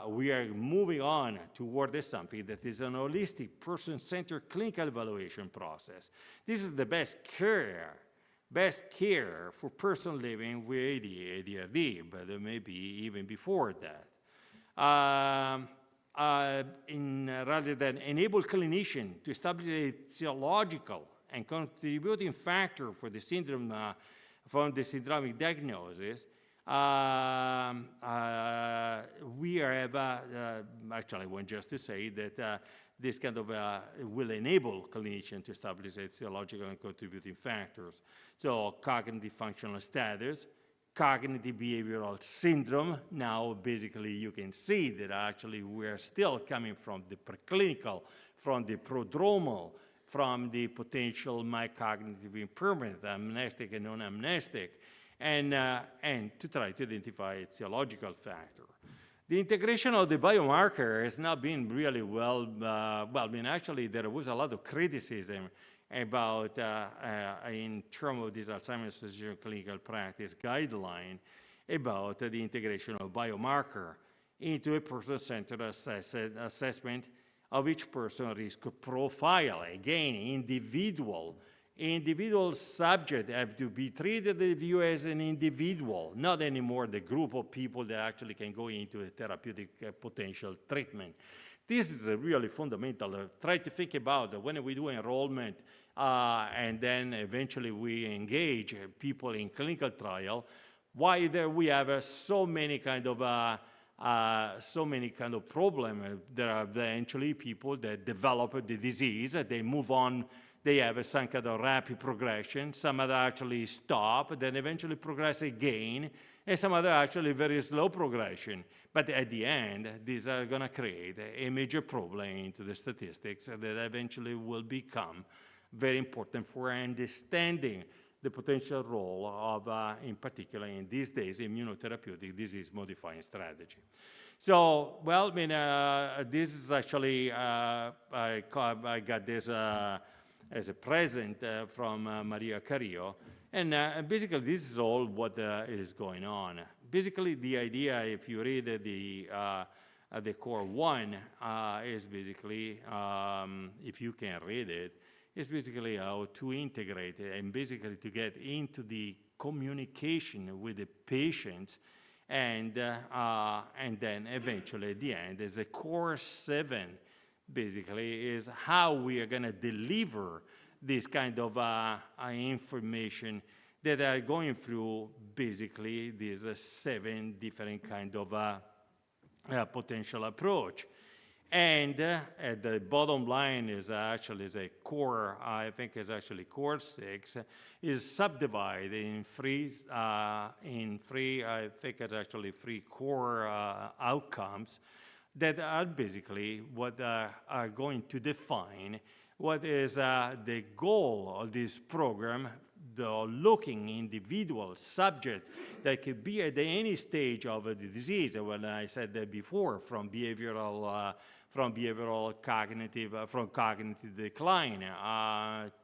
we are moving on toward something that is an holistic, person-centered clinical evaluation process. This is the best care for person living with ADHD, but there may be even before that. Rather than enable clinicians to establish a etiological and contributing factor for the syndrome, from the syndromic diagnosis, we have, actually I want just to say that this kind of will enable clinicians to establish etiological and contributing factors. So cognitive functional status, cognitive behavioral syndrome. Now basically you can see that actually we're still coming from the preclinical, from the prodromal, from the potential myocognitive impairment, amnestic and non-amnestic, and to try to identify its etiological factor. The integration of the biomarker has not been really well, actually there was a lot of criticism about, in terms of this Alzheimer's Association clinical practice guideline, about the integration of biomarker into a person-centered assessment of each person's risk profile. Again, individual subjects have to be treated as you as an individual, not anymore the group of people that actually can go into a therapeutic potential treatment. This is really fundamental. Try to think about when we do enrollment and then eventually we engage people in clinical trial, why there we have so many kind of problem. There are eventually people that develop the disease, they move on, they have some kind of rapid progression, some other actually stop, then eventually progress again, and some other actually very slow progression. But at the end, these are going to create a major problem into the statistics that eventually will become very important for understanding the potential role of, in particular in these days, immunotherapeutic disease-modifying strategy. So, well, I mean, this is actually, I got this as a present from Maria Carrillo, and basically this is all what is going on. Basically, the idea, if you read the core one, is basically, if you can read it, is basically how to integrate it and basically to get into the communication with the patients, and then eventually at the end is the core 7 basically is how we are going to deliver this kind of information that are going through basically these 7 different kind of potential approach. And at the bottom line is actually a core, I think is actually core 6, is subdivided in three, I think it's actually 3 core outcomes that are basically what are going to define what is the goal of this program, the looking individual subject that could be at any stage of the disease. When I said that before, from behavioral cognitive, from cognitive decline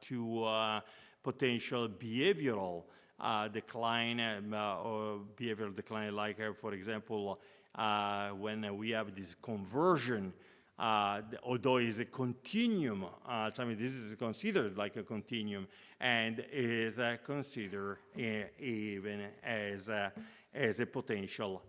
to potential behavioral decline, or behavioral decline, like, for example, when we have this conversion, although it's a continuum, I mean, this is considered like a continuum, and is considered even as a potential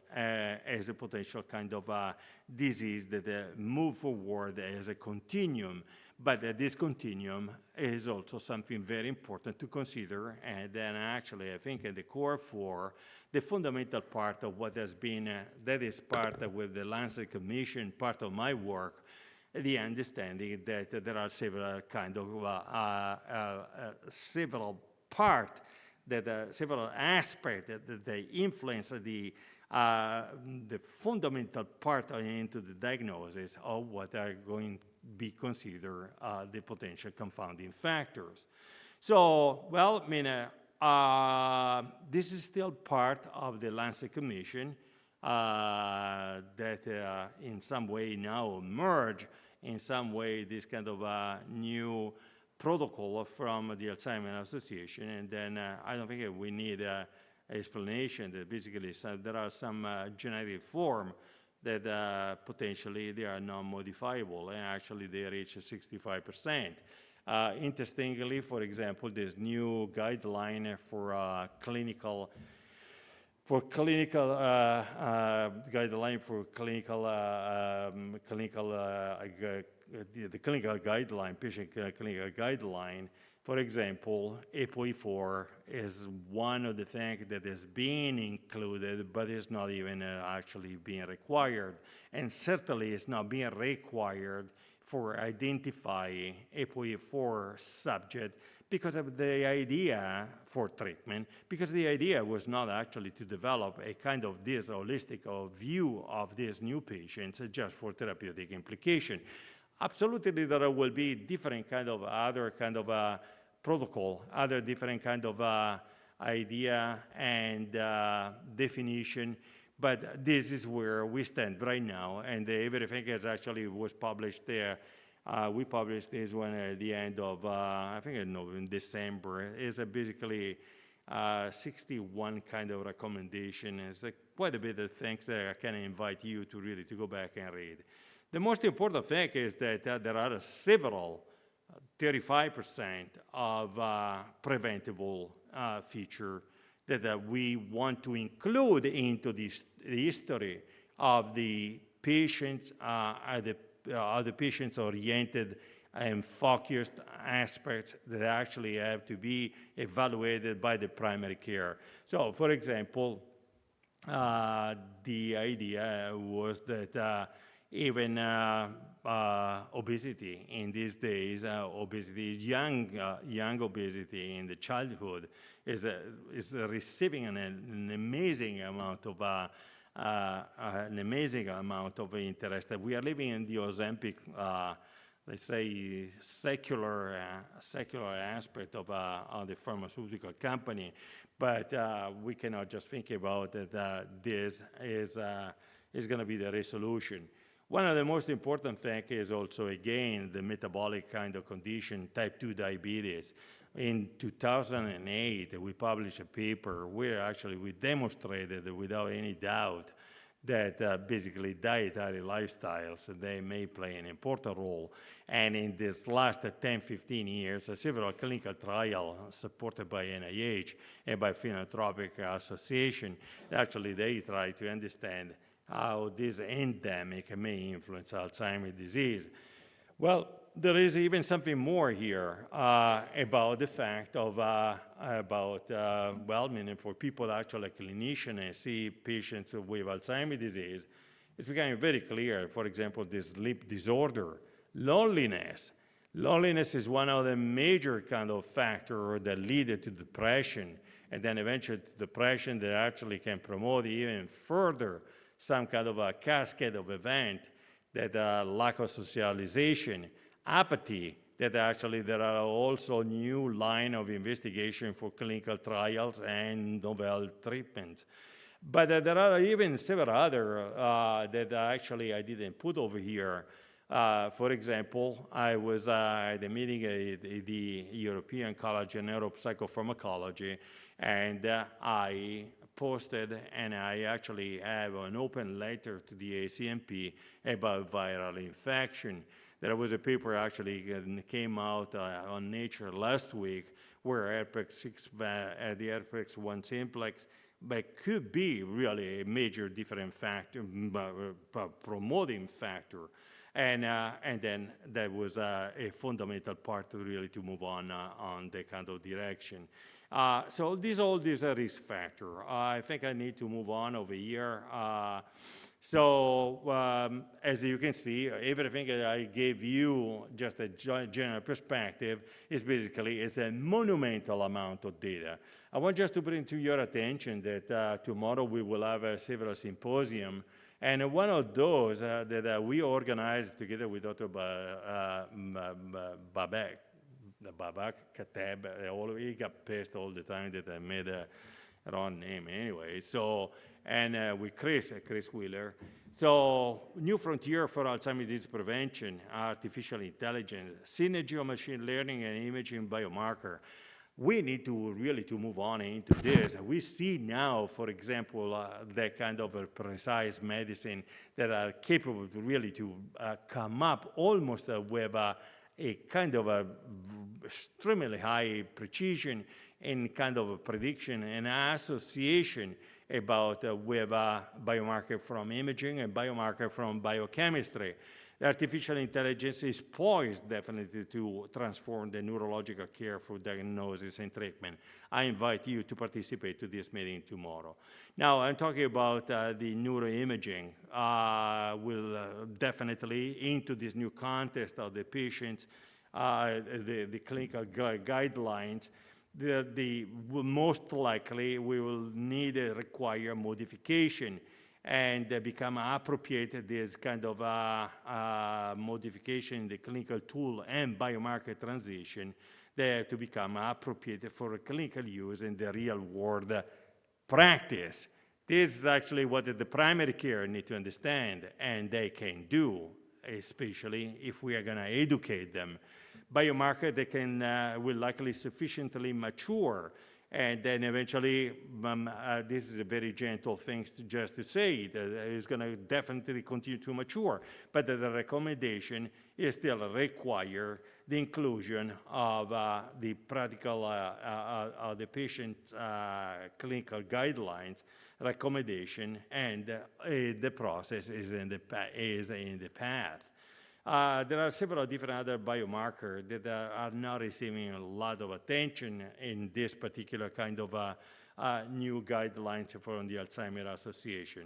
kind of disease that move forward as a continuum. But this continuum is also something very important to consider. And then actually, I think at the core 4, the fundamental part of what has been, that is part of with the Lancet Commission, part of my work, the understanding that there are several kind of, several part, that several aspects that they influence the fundamental part into the diagnosis of what are going to be considered the potential confounding factors. So, well, I mean, this is still part of the Lancet Commission that in some way now emerge, in some way this kind of new protocol from the Alzheimer's Association, and then I don't think we need explanation that basically there are some genetic form that potentially they are non-modifiable, and actually they reach 65%. Interestingly, for example, this new guideline for clinical the clinical guideline, patient clinical guideline, for example, ApoE4 is one of the things that is being included, but is not even actually being required. And certainly it's not being required for identifying ApoE4 subject because of the idea for treatment, because the idea was not actually to develop a kind of this holistic view of these new patients just for therapeutic implication. Absolutely, there will be different kind of other kind of protocol, other different kind of idea and definition, but this is where we stand right now, and everything is actually was published there. We published this one at the end of, I think in December. It's basically 61 kind of recommendation. It's quite a bit of things that I can invite you to really to go back and read. The most important thing is that there are several, 35% of preventable feature that we want to include into the history of the patients, the patients-oriented and focused aspects that actually have to be evaluated by the primary care. So, for example, the idea was that even obesity in these days, obesity, young obesity in the childhood is receiving an amazing amount of interest. We are living in the Ozempic, let's say, secular aspect of the pharmaceutical company, but we cannot just think about that this is going to be the resolution. One of the most important things is also, again, the metabolic kind of condition, type 2 diabetes. In 2008, we published a paper where actually we demonstrated without any doubt that basically dietary lifestyles, they may play an important role. And in this last 10, 15 years, several clinical trials supported by NIH and by Philanthropic Association, actually they try to understand how this endemic may influence Alzheimer's disease. Well, there is even something more here about the fact of, well, meaning for people actually clinicians and see patients with Alzheimer's disease, it's becoming very clear, for example, this sleep disorder, loneliness. Loneliness is one of the major kind of factors that lead to depression, and then eventually to depression that actually can promote even further some kind of a cascade of event, that lack of socialization, apathy, that actually there are also new line of investigation for clinical trials and novel treatments. But there are even several other that actually I didn't put over here. For example, I was at a meeting at the European College of Neuropsychopharmacology, and I posted, and I actually have an open letter to the ACMP about viral infection. There was a paper actually came out on Nature last week where the herpes 1 simplex but could be really a major different factor, promoting factor. And then there was a fundamental part to really to move on the kind of direction. So all these are risk factors. I think I need to move on over here. So as you can see, everything that I gave you, just a general perspective, is basically a monumental amount of data. I want just to bring to your attention that tomorrow we will have several symposium, and one of those that we organized together with Dr. Babak Kateb, he got pissed all the time that I made a wrong name anyway. So, and with Chris Wheeler. So, new frontier for Alzheimer's disease prevention, artificial intelligence, synergy of machine learning and imaging biomarker. We need to really to move on into this. We see now, for example, that kind of a precise medicine that are capable to really to come up almost with a kind of a extremely high precision and kind of a prediction and association about with biomarker from imaging and biomarker from biochemistry. The artificial intelligence is poised definitely to transform the neurological care for diagnosis and treatment. I invite you to participate to this meeting tomorrow. Now, I'm talking about the neuroimaging. We'll definitely into this new context of the patients, the clinical guidelines. Most likely we will need to require modification and become appropriate this kind of modification in the clinical tool and biomarker transition there to become appropriate for clinical use in the real world practice. This is actually what the primary care need to understand, and they can do, especially if we are going to educate them. Biomarker that will likely sufficiently mature, and then eventually, this is a very gentle thing just to say, that it's going to definitely continue to mature, but the recommendation is still require the inclusion of the practical, of the patient clinical guidelines recommendation, and the process is in the path. There are several different other biomarkers that are not receiving a lot of attention in this particular kind of new guidelines from the Alzheimer's Association.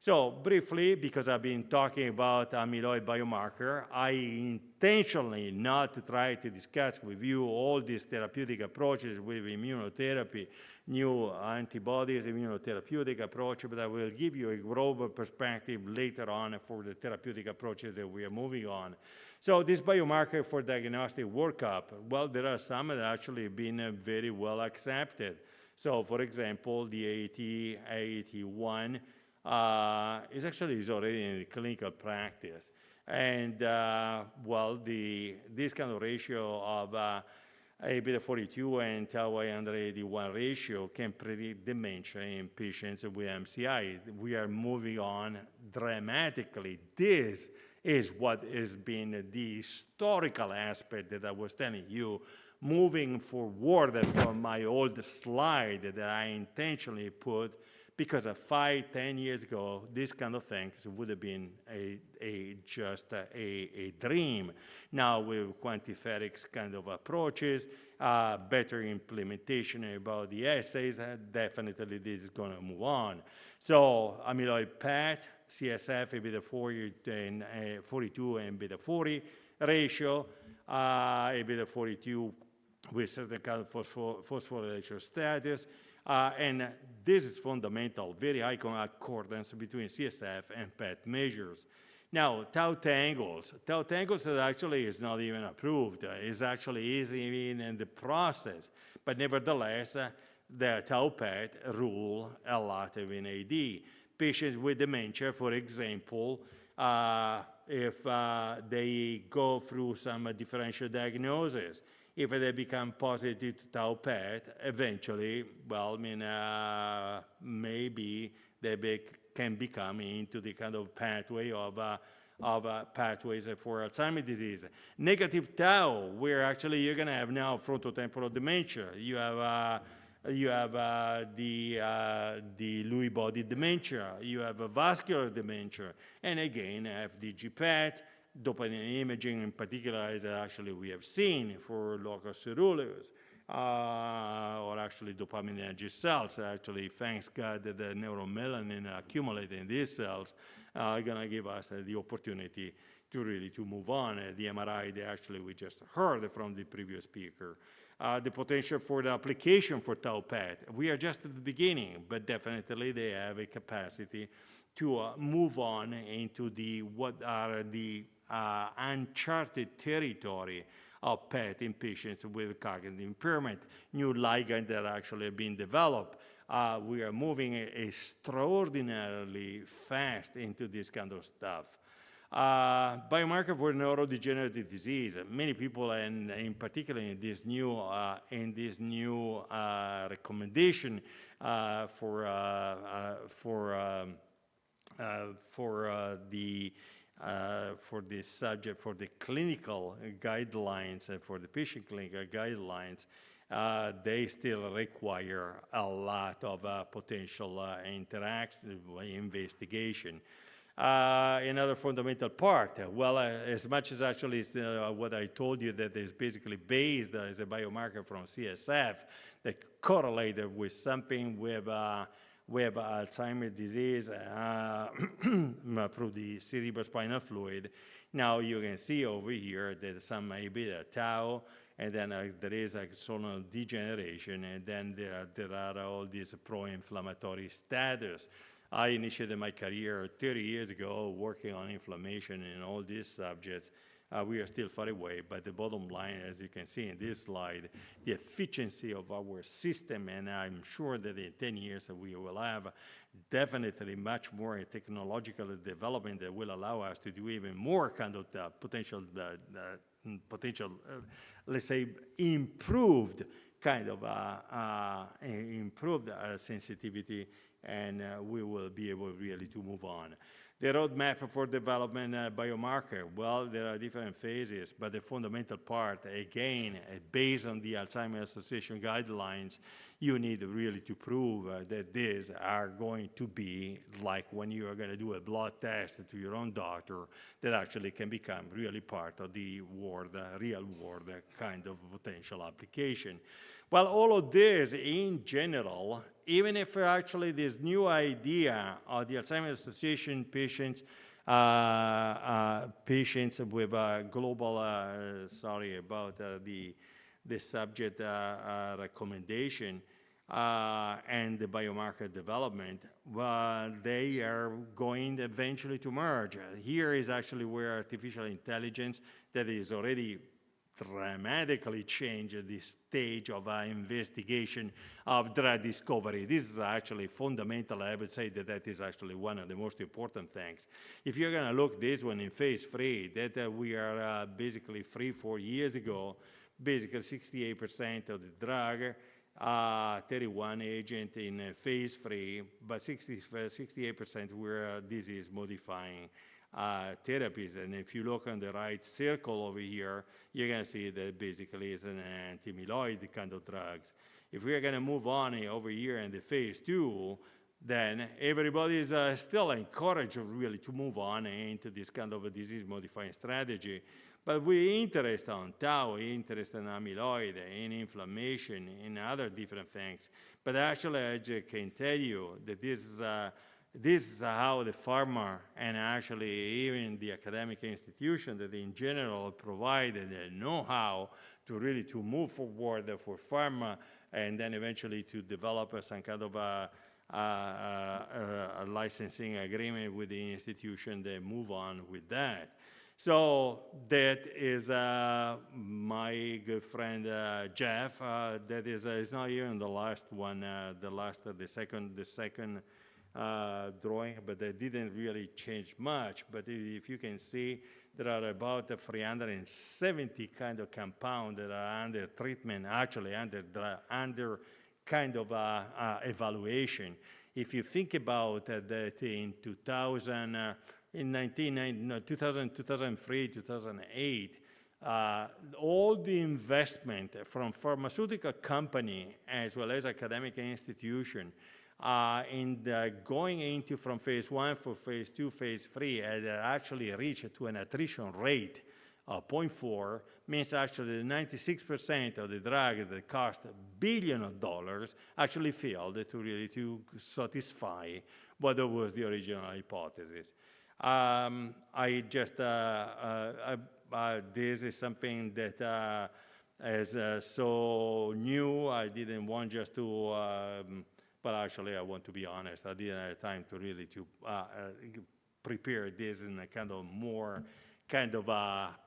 So briefly, because I've been talking about amyloid biomarker, I intentionally not try to discuss with you all these therapeutic approaches with immunotherapy, new antibodies, immunotherapeutic approach, but I will give you a global perspective later on for the therapeutic approaches that we are moving on. So this biomarker for diagnostic workup, well, there are some that actually been very well accepted. So for example, the AAT1 is already in the clinical practice. And well, this kind of ratio of A-beta 42 and tau 181 ratio can predict dementia in patients with MCI. We are moving on dramatically. This is what has been the historical aspect that I was telling you, moving forward from my old slide that I intentionally put, because 5-10 years ago, this kind of things would have been just a dream. Now with quantiferix kind of approaches, better implementation about the assays, definitely this is going to move on. So amyloid PET, CSF, A-beta 42 and beta 40 ratio, A-beta 42 with certain kind of phosphorylation status, and this is fundamental, very high accordance between CSF and PET measures. Now, tau tangles actually is not even approved. It's actually even in the process, but nevertheless, the tau PET rule a lot in AD. Patients with dementia, for example, if they go through some differential diagnosis, if they become positive to tau PET, eventually, well, I mean, maybe they can become into the kind of pathway of pathways for Alzheimer's disease. Negative tau, where actually you're going to have now frontotemporal dementia. You have the Lewy body dementia. You have a vascular dementia, and again, FDG PET. Dopamine imaging in particular is actually we have seen for locus coeruleus, or actually dopaminergic cells. Actually, thanks God that the neuromelanin accumulated in these cells gonna give us the opportunity to really to move on. The MRI, we just heard from the previous speaker. The potential for the application for tau PET. We are just at the beginning, but definitely they have a capacity to move on into what are the uncharted territory of PET in patients with cognitive impairment. New ligands that actually have been developed. We are moving extraordinarily fast into this kind of stuff. Biomarker for neurodegenerative disease. Many people, and in particular in this new recommendation for the subject, for the clinical guidelines and for the patient clinical guidelines, they still require a lot of potential interaction, investigation. Another fundamental part, well, as much as actually what I told you that is basically based as a biomarker from CSF that correlated with something with Alzheimer's disease through the cerebrospinal fluid. Now you can see over here that some may be a tau, and then there is axonal degeneration, and then there are all these pro-inflammatory status. I initiated my career 30 years ago working on inflammation in all these subjects. We are still far away, but the bottom line, as you can see in this slide, the efficiency of our system, and I'm sure that in 10 years we will have definitely much more technological development that will allow us to do even more kind of potential, let's say, improved kind of improved sensitivity, and we will be able really to move on. The roadmap for development biomarker, well, there are different phases, but the fundamental part, again, based on the Alzheimer's Association guidelines, you need really to prove that these are going to be like when you are going to do a blood test to your own doctor, that actually can become really part of the world, real world kind of potential application. Well, all of this in general, even if actually this new idea of the Alzheimer's Association patients, patients with global, sorry about the subject recommendation and the biomarker development, they are going eventually to merge. Here is actually where artificial intelligence that is already dramatically changed the stage of investigation of drug discovery. This is actually fundamental. I would say that that is actually one of the most important things. If you're going to look this one in phase 3, that we are basically 3-4 years ago, basically 68% of the drug, 31 agent in phase 3, but 68% were disease modifying therapies. And if you look on the right circle over here, you're going to see that basically it's an anti-amyloid kind of drugs. If we're going to move on over here in the phase 2, then everybody is still encouraged really to move on into this kind of a disease-modifying strategy. But we're interested on tau, we're interested in amyloid, in inflammation, in other different things. But actually, I just can tell you that this is how the pharma and actually even the academic institution that in general provide the know-how to really to move forward for pharma and then eventually to develop some kind of a licensing agreement with the institution that move on with that. So that is my good friend Jeff. That is not even the last one, the second drawing, but they didn't really change much. But if you can see, there are about 370 kind of compounds that are under treatment, actually under kind of evaluation. If you think about that in 2000, in 2003, 2008, all the investment from pharmaceutical company as well as academic institution going into from phase 1 for phase 2, phase 3 had actually reached to an attrition rate of 0.4, means actually 96% of the drug that cost $1 billion actually failed to really to satisfy what was the original hypothesis. I just, this is something that is so new. I didn't want just to, but actually I want to be honest, I didn't have time to really prepare this in a kind of more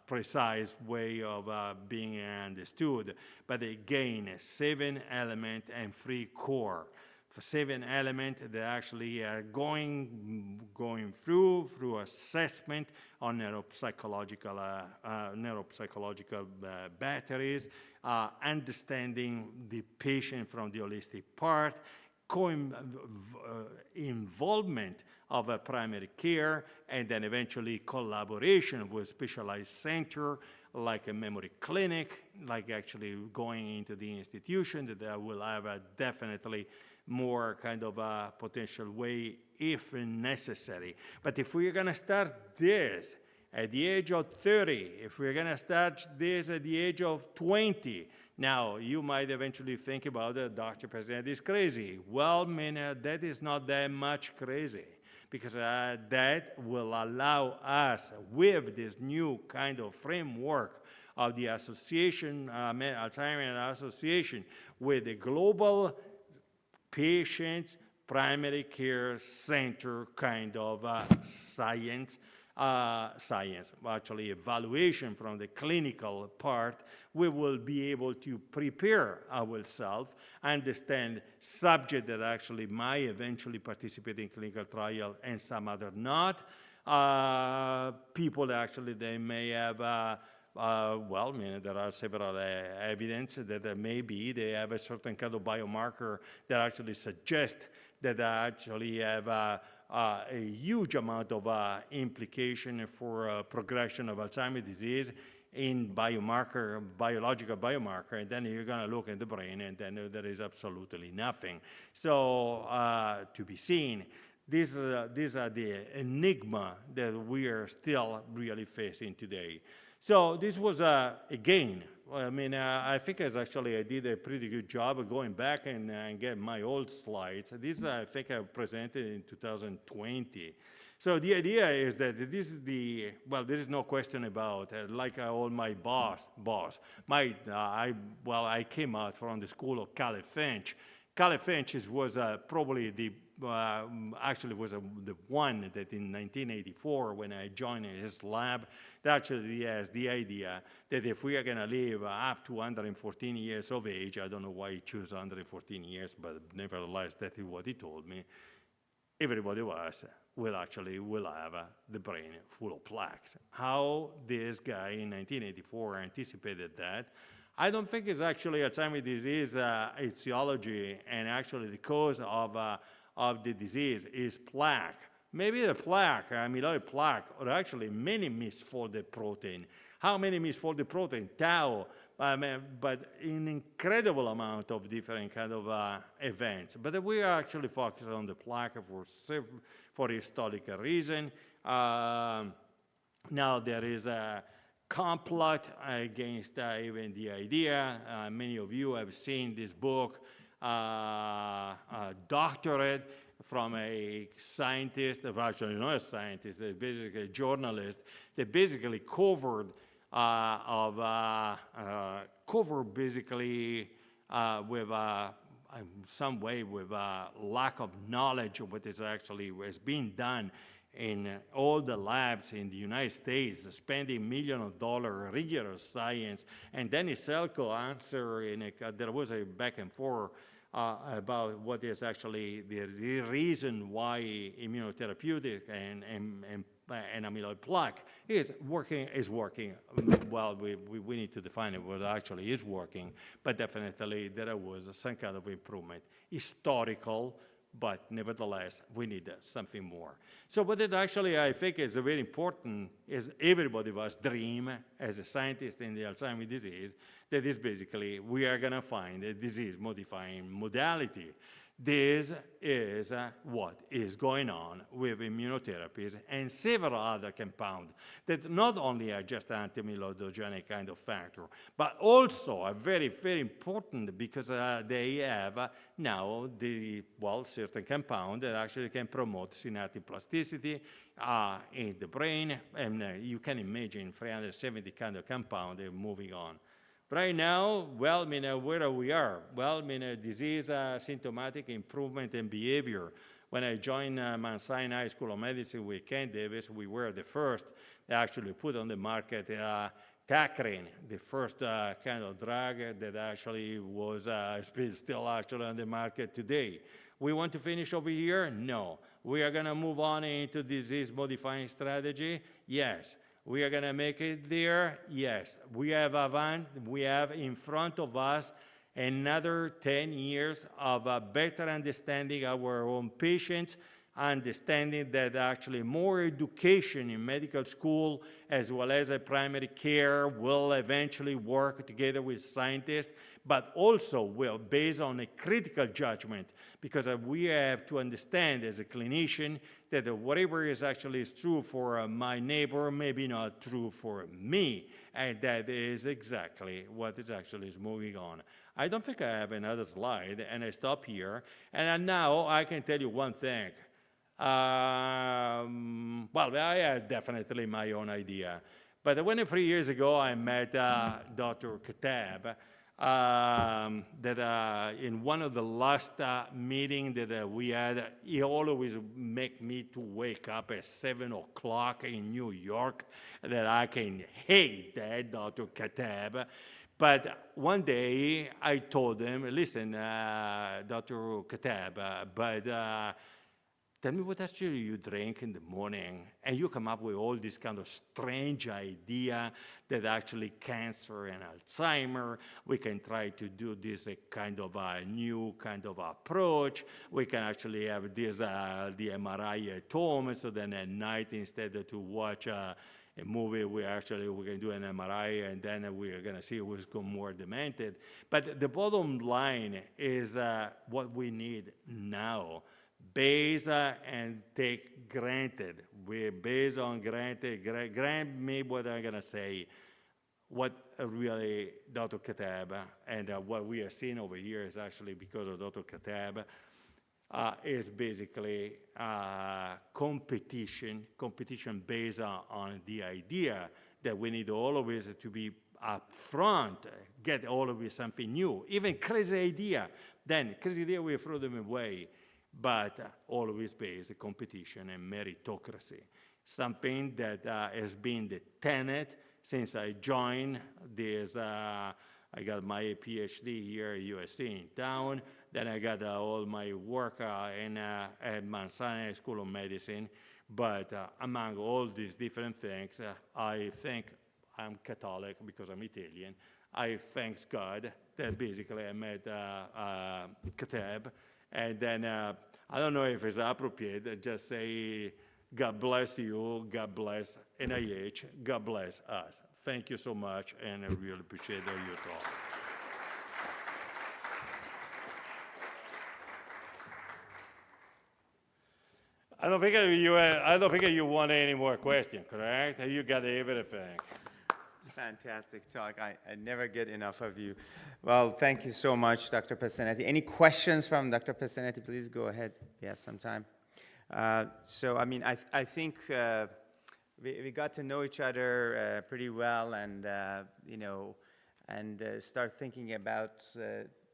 precise way of being understood. But again, 7 element and 3 core. For 7 element, they actually are going through assessment on neuropsychological batteries, understanding the patient from the holistic part, involvement of a primary care, and then eventually collaboration with specialized center like a memory clinic, like actually going into the institution that will have a definitely more kind of a potential way if necessary. But if we're going to start this at the age of 30, if we're going to start this at the age of 20, now you might eventually think about the Dr. President is crazy. Well, that is not that much crazy, because that will allow us, with this new kind of framework of the association, Alzheimer's Association, with the global patients, primary care center kind of science, actually evaluation from the clinical part, we will be able to prepare ourselves, understand subject that actually might eventually participate in clinical trial and some other not. People that actually they may have there are several evidence that maybe they have a certain kind of biomarker that actually suggest that they actually have a huge amount of implication for progression of Alzheimer's disease in biological biomarker, and then you're going to look at the brain, and then there is absolutely nothing. So to be seen. These are the enigma that we are still really facing today. So this was, again, I think I did a pretty good job of going back and get my old slides. This, I think I presented in 2020. So the idea is that this is there is no question about, like all my I came out from the school of Caleb Finch. Caleb Finch was probably the one that in 1984, when I joined his lab, that actually has the idea that if we are going to live up to 114 years of age, I don't know why he chose 114 years, but nevertheless, that is what he told me, everybody of us will have the brain full of plaques. How this guy in 1984 anticipated that, I don't think it's actually Alzheimer's disease etiology, and actually the cause of the disease is plaque. Maybe the plaque, amyloid plaque, or actually many misfolded protein. How many misfolded protein? Tau, but an incredible amount of different kind of events. But we are actually focused on the plaque for historical reason. Now there is a complot against even the idea. Many of you have seen this book, Doctorate, from a scientist, actually not a scientist, basically a journalist, that basically covered with some way with lack of knowledge of what is actually being done in all the labs in the United States, spending millions of dollars, rigorous science, and Dennis Selko answered there was a back and forth about what is actually the reason why immunotherapeutic and amyloid plaque is working. Well, we need to define it, what actually is working, but definitely there was some kind of improvement. Historical, but nevertheless, we need something more. So what it actually, I think, is very important is everybody of us dream as a scientist in the Alzheimer's disease, that is basically we are going to find a disease-modifying modality This is what is going on with immunotherapies and several other compounds that not only are just anti-amyloidogenic kind of factor, but also are very, very important because they have now certain compound that actually can promote synaptic plasticity in the brain, and you can imagine 370 kind of compound moving on. Right now, well, where we are? Well, disease, symptomatic improvement in behavior. When I joined Mount Sinai School of Medicine with Ken Davis, we were the first to actually put on the market Tacrin, the first kind of drug that actually was still actually on the market today. We want to finish over here? No. We are going to move on into disease-modifying strategy? Yes. We are going to make it there? Yes. We have in front of us another 10 years of better understanding our own patients, understanding that actually more education in medical school as well as primary care will eventually work together with scientists, but also will based on a critical judgment, because we have to understand as a clinician that whatever is actually true for my neighbor may be not true for me, and that is exactly what is actually moving on. I don't think I have another slide, and I stop here, and now I can tell you one thing. Well, I had definitely my own idea. But when 3 years ago I met Dr. Katab, that in one of the last meetings that we had, he always make me to wake up at 7 o'clock in New York, that I can hate that, Dr. Katab. But one day I told him, listen, Dr. Katab, but tell me what actually you drink in the morning, and you come up with all this kind of strange idea that actually cancer and Alzheimer, we can try to do this kind of a new kind of approach. We can actually have this, the MRI at home, so then at night instead of to watch a movie, we can do an MRI, and then we are going to see who's more demented. But the bottom line is what we need now. Base and take granted. We're based on granted. Grant me what I'm going to say. What really Dr. Katab and what we are seeing over here is actually because of Dr. Katab is basically competition based on the idea that we need always to be upfront, get always something new, even crazy idea. Then crazy idea, we throw them away. But always based on competition and meritocracy, something that has been the tenet since I joined this. I got my PhD here at USC in town. Then I got all my work at Mount Sinai School of Medicine. But among all these different things, I think I'm Catholic because I'm Italian. I thank God that basically I met Katab. And then, I don't know if it's appropriate, just say, God bless you, God bless NIH, God bless us. Thank you so much, and I really appreciate all your talk. I don't think you want any more questions, correct? You got everything. Fantastic talk. I never get enough of you. Well, thank you so much, Dr. Passanetti. Any questions from Dr. Passanetti? Please go ahead. We have some time. So, I mean, I think we got to know each other pretty well, and you know, and start thinking about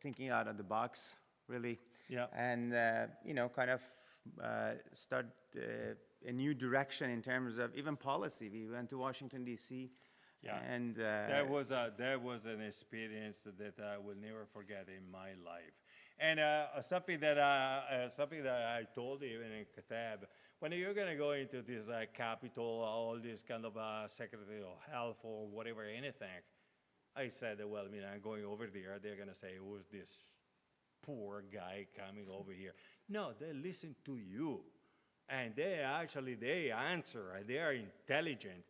thinking out of the box, really. Yeah. And you know, kind of start a new direction in terms of even policy. We went to Washington, D.C. Yeah, and that was an experience that I will never forget in my life. And something that I told even in Katab, when you're going to go into this capital, all this kind of Secretary of Health or whatever, anything, I said, well, I mean, I'm going over there. They're going to say, who's this poor guy coming over here? No, they listen to you, and they answer. They are intelligent.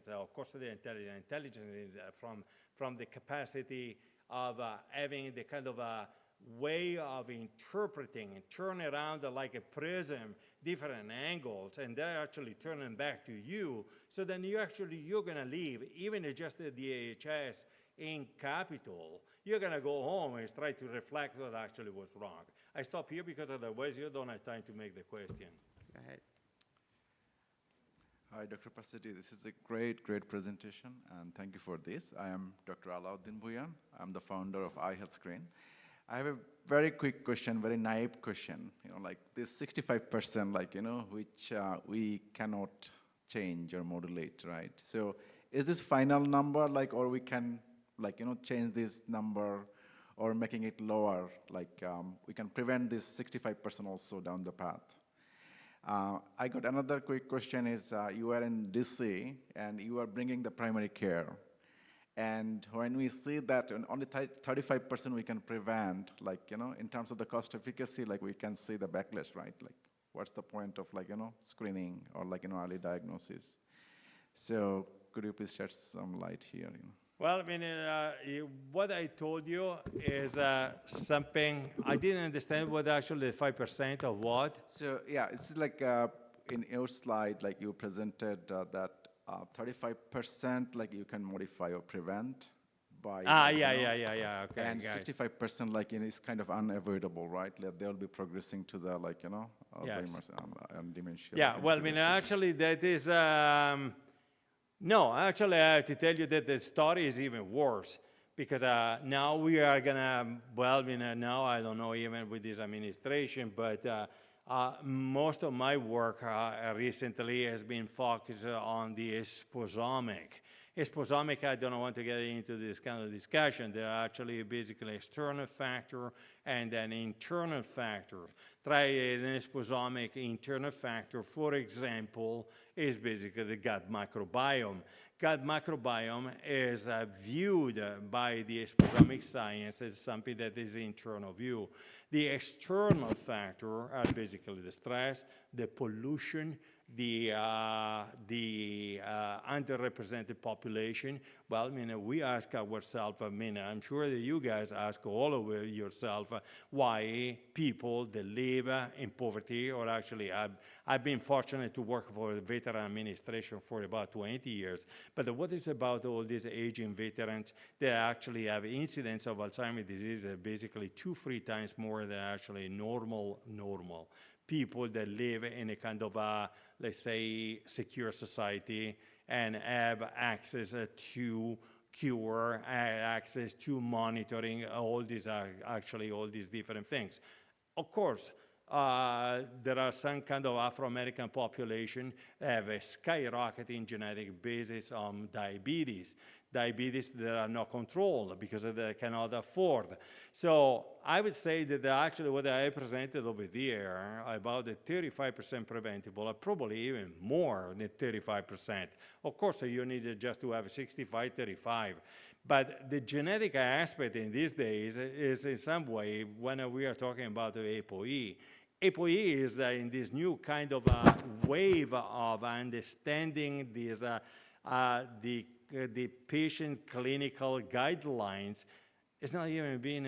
Of course they're intelligent from the capacity of having the kind of way of interpreting and turn around like a prism, different angles, and they're actually turning back to you. So then you're gonna leave, even adjusted the AHS in capital, you're gonna go home and try to reflect what actually was wrong. I stop here because otherwise you don't have time to make the question. Go ahead. Hi, Dr. Passetti. This is a great, great presentation, and thank you for this. I am Dr. Alauddin Bhuyan. I'm the founder of iHealthScreen. I have a very quick question, very naive question. Like this 65%, which we cannot change or modulate, right? So is this final number, or we can, change this number or making it lower? We can prevent this 65% also down the path. I got another quick question is, you are in DC and you are bringing the primary care. And when we see that only 35% we can prevent, in terms of the cost efficacy, we can see the backlash, right? What's the point of screening or early diagnosis? So could you please shed some light here? Well, I mean, what I told you is something, I didn't understand what actually the 5% of what. So yeah, it's in your slide, you presented that 35% you can modify or prevent by. Yeah, okay. And 65% is kind of unavoidable, right? They'll be progressing to the Alzheimer's and dementia. Yeah, well, I mean, actually that is, no, actually I have to tell you that the story is even worse because now we are gonna, well, now I don't know even with this administration, but most of my work recently has been focused on the exposomic. Exposomic, I don't want to get into this kind of discussion. They're actually basically external factor and an internal factor. Try an exposomic internal factor, for example, is basically the gut microbiome. Gut microbiome is viewed by the exposomic science as something that is internal view. The external factor are basically the stress, the pollution, the underrepresented population. Well, I mean, we ask ourselves, I'm sure that you guys ask all of yourself why people that live in poverty, or actually I've been fortunate to work for the Veteran Administration for about 20 years, but what is about all these aging veterans that actually have incidence of Alzheimer's disease basically 2-3 times more than actually normal people that live in a kind of let's say, secure society and have access to cure, access to monitoring, all these are actually all these different things. Of course, there are some kind of Afro-American population that have a skyrocketing genetic basis on diabetes that are not controlled because they cannot afford. So I would say that actually what I presented over there about the 35% preventable are probably even more than 35%. Of course, you need just to have 65, 35. But the genetic aspect in these days is in some way, when we are talking about the ApoE, ApoE is in this new kind of wave of understanding these, the patient clinical guidelines. It's not even being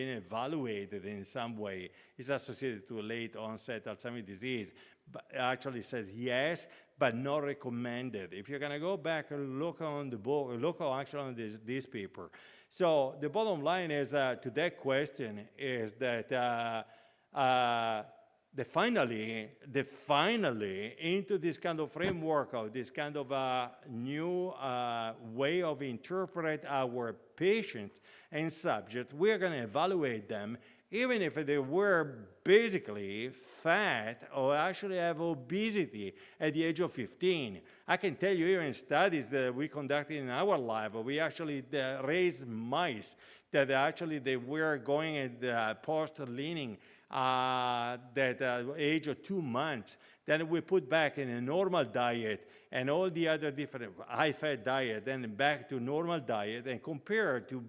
evaluated in some way. It's associated to late onset Alzheimer's disease, but it actually says yes, but not recommended. If you're gonna go back and look on the book, look actually on this paper. So the bottom line is to that question is that the finally into this kind of framework of this kind of new way of interpret our patients and subjects, we're going to evaluate them even if they were basically fat or actually have obesity at the age of 15. I can tell you even studies that we conducted in our lab, we actually raised mice that actually they were going at post-leaning that age of 2 months. Then we put back in a normal diet and all the other different high-fat diet, then back to normal diet and compare to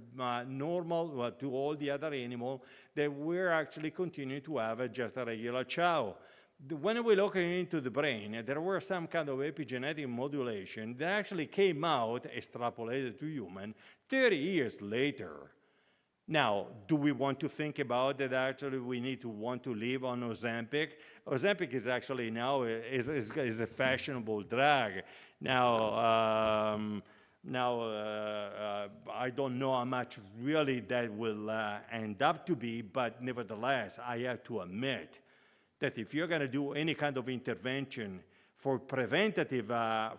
normal, to all the other animals that we're actually continuing to have just a regular chow. When we look into the brain, there were some kind of epigenetic modulation that actually came out, extrapolated to human, 30 years later. Now, do we want to think about that actually we need to want to live on Ozempic? Ozempic is actually now is a fashionable drug. Now, I don't know how much really that will end up to be, but nevertheless, I have to admit that if you're going to do any kind of intervention for preventative,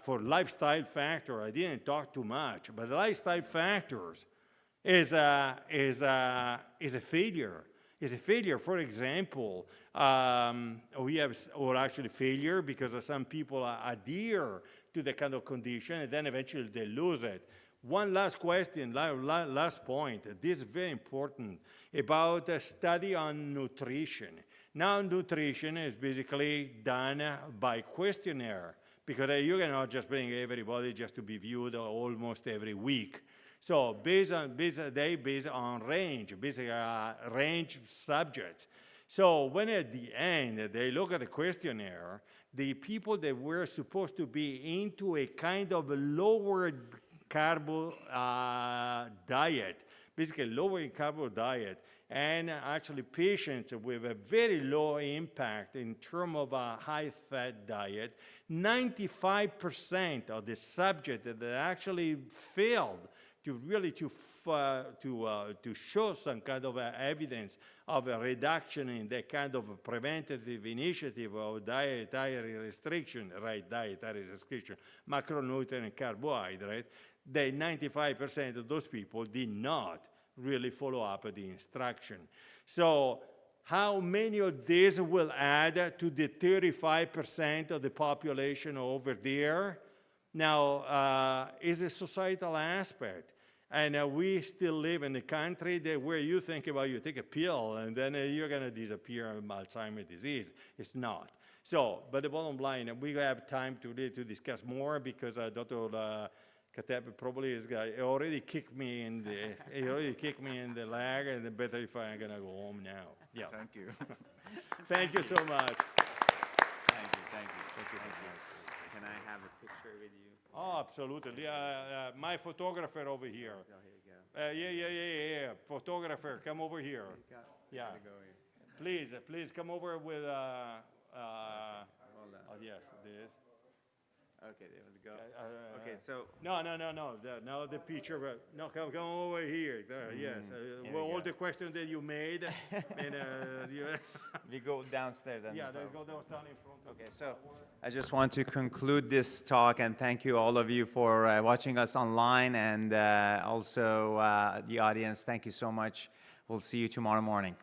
for lifestyle factor, I didn't talk too much, but lifestyle factors is a failure. Is a failure. For example, we have, or actually failure, because some people adhere to the kind of condition, and then eventually they lose it. One last question, last point. This is very important about a study on nutrition. Now, nutrition is basically done by questionnaire, because you cannot just bring everybody just to be viewed almost every week. So based on range, basically range subjects. So when at the end they look at the questionnaire, the people that were supposed to be into a kind of lower carbo diet, basically lower in carbo diet, and actually patients with a very low impact in terms of a high-fat diet, 95% of the subjects that actually failed to really to show some kind of evidence of a reduction in that kind of preventative initiative of dietary restriction, macronutrient, carbohydrate, the 95% of those people did not really follow up the instruction. So how many of these will add to the 35% of the population over there? Now, is a societal aspect. And we still live in a country that where you think about you take a pill and then you're going to disappear from Alzheimer's disease. It's not. So, but the bottom line, we have time to discuss more because Dr. Kateb probably is already kicked me in the leg, and better if I'm going to go home now. Yeah. Thank you. Thank you so much. Thank you. Can I have a picture with you? Oh, absolutely. My photographer over here. Oh, here you go. Yeah. Photographer, come over here. Yeah. Please come over with. Hold on. Oh, yes, this. Okay, there we go. Okay, so No, the picture. No, come over here. There, yes. we All go. the questions that you made, and we go downstairs. And yeah, let's go down in front. Okay, so I just want to conclude this talk and thank you all of you for watching us online, and also the audience. Thank you so much. We'll see you tomorrow morning.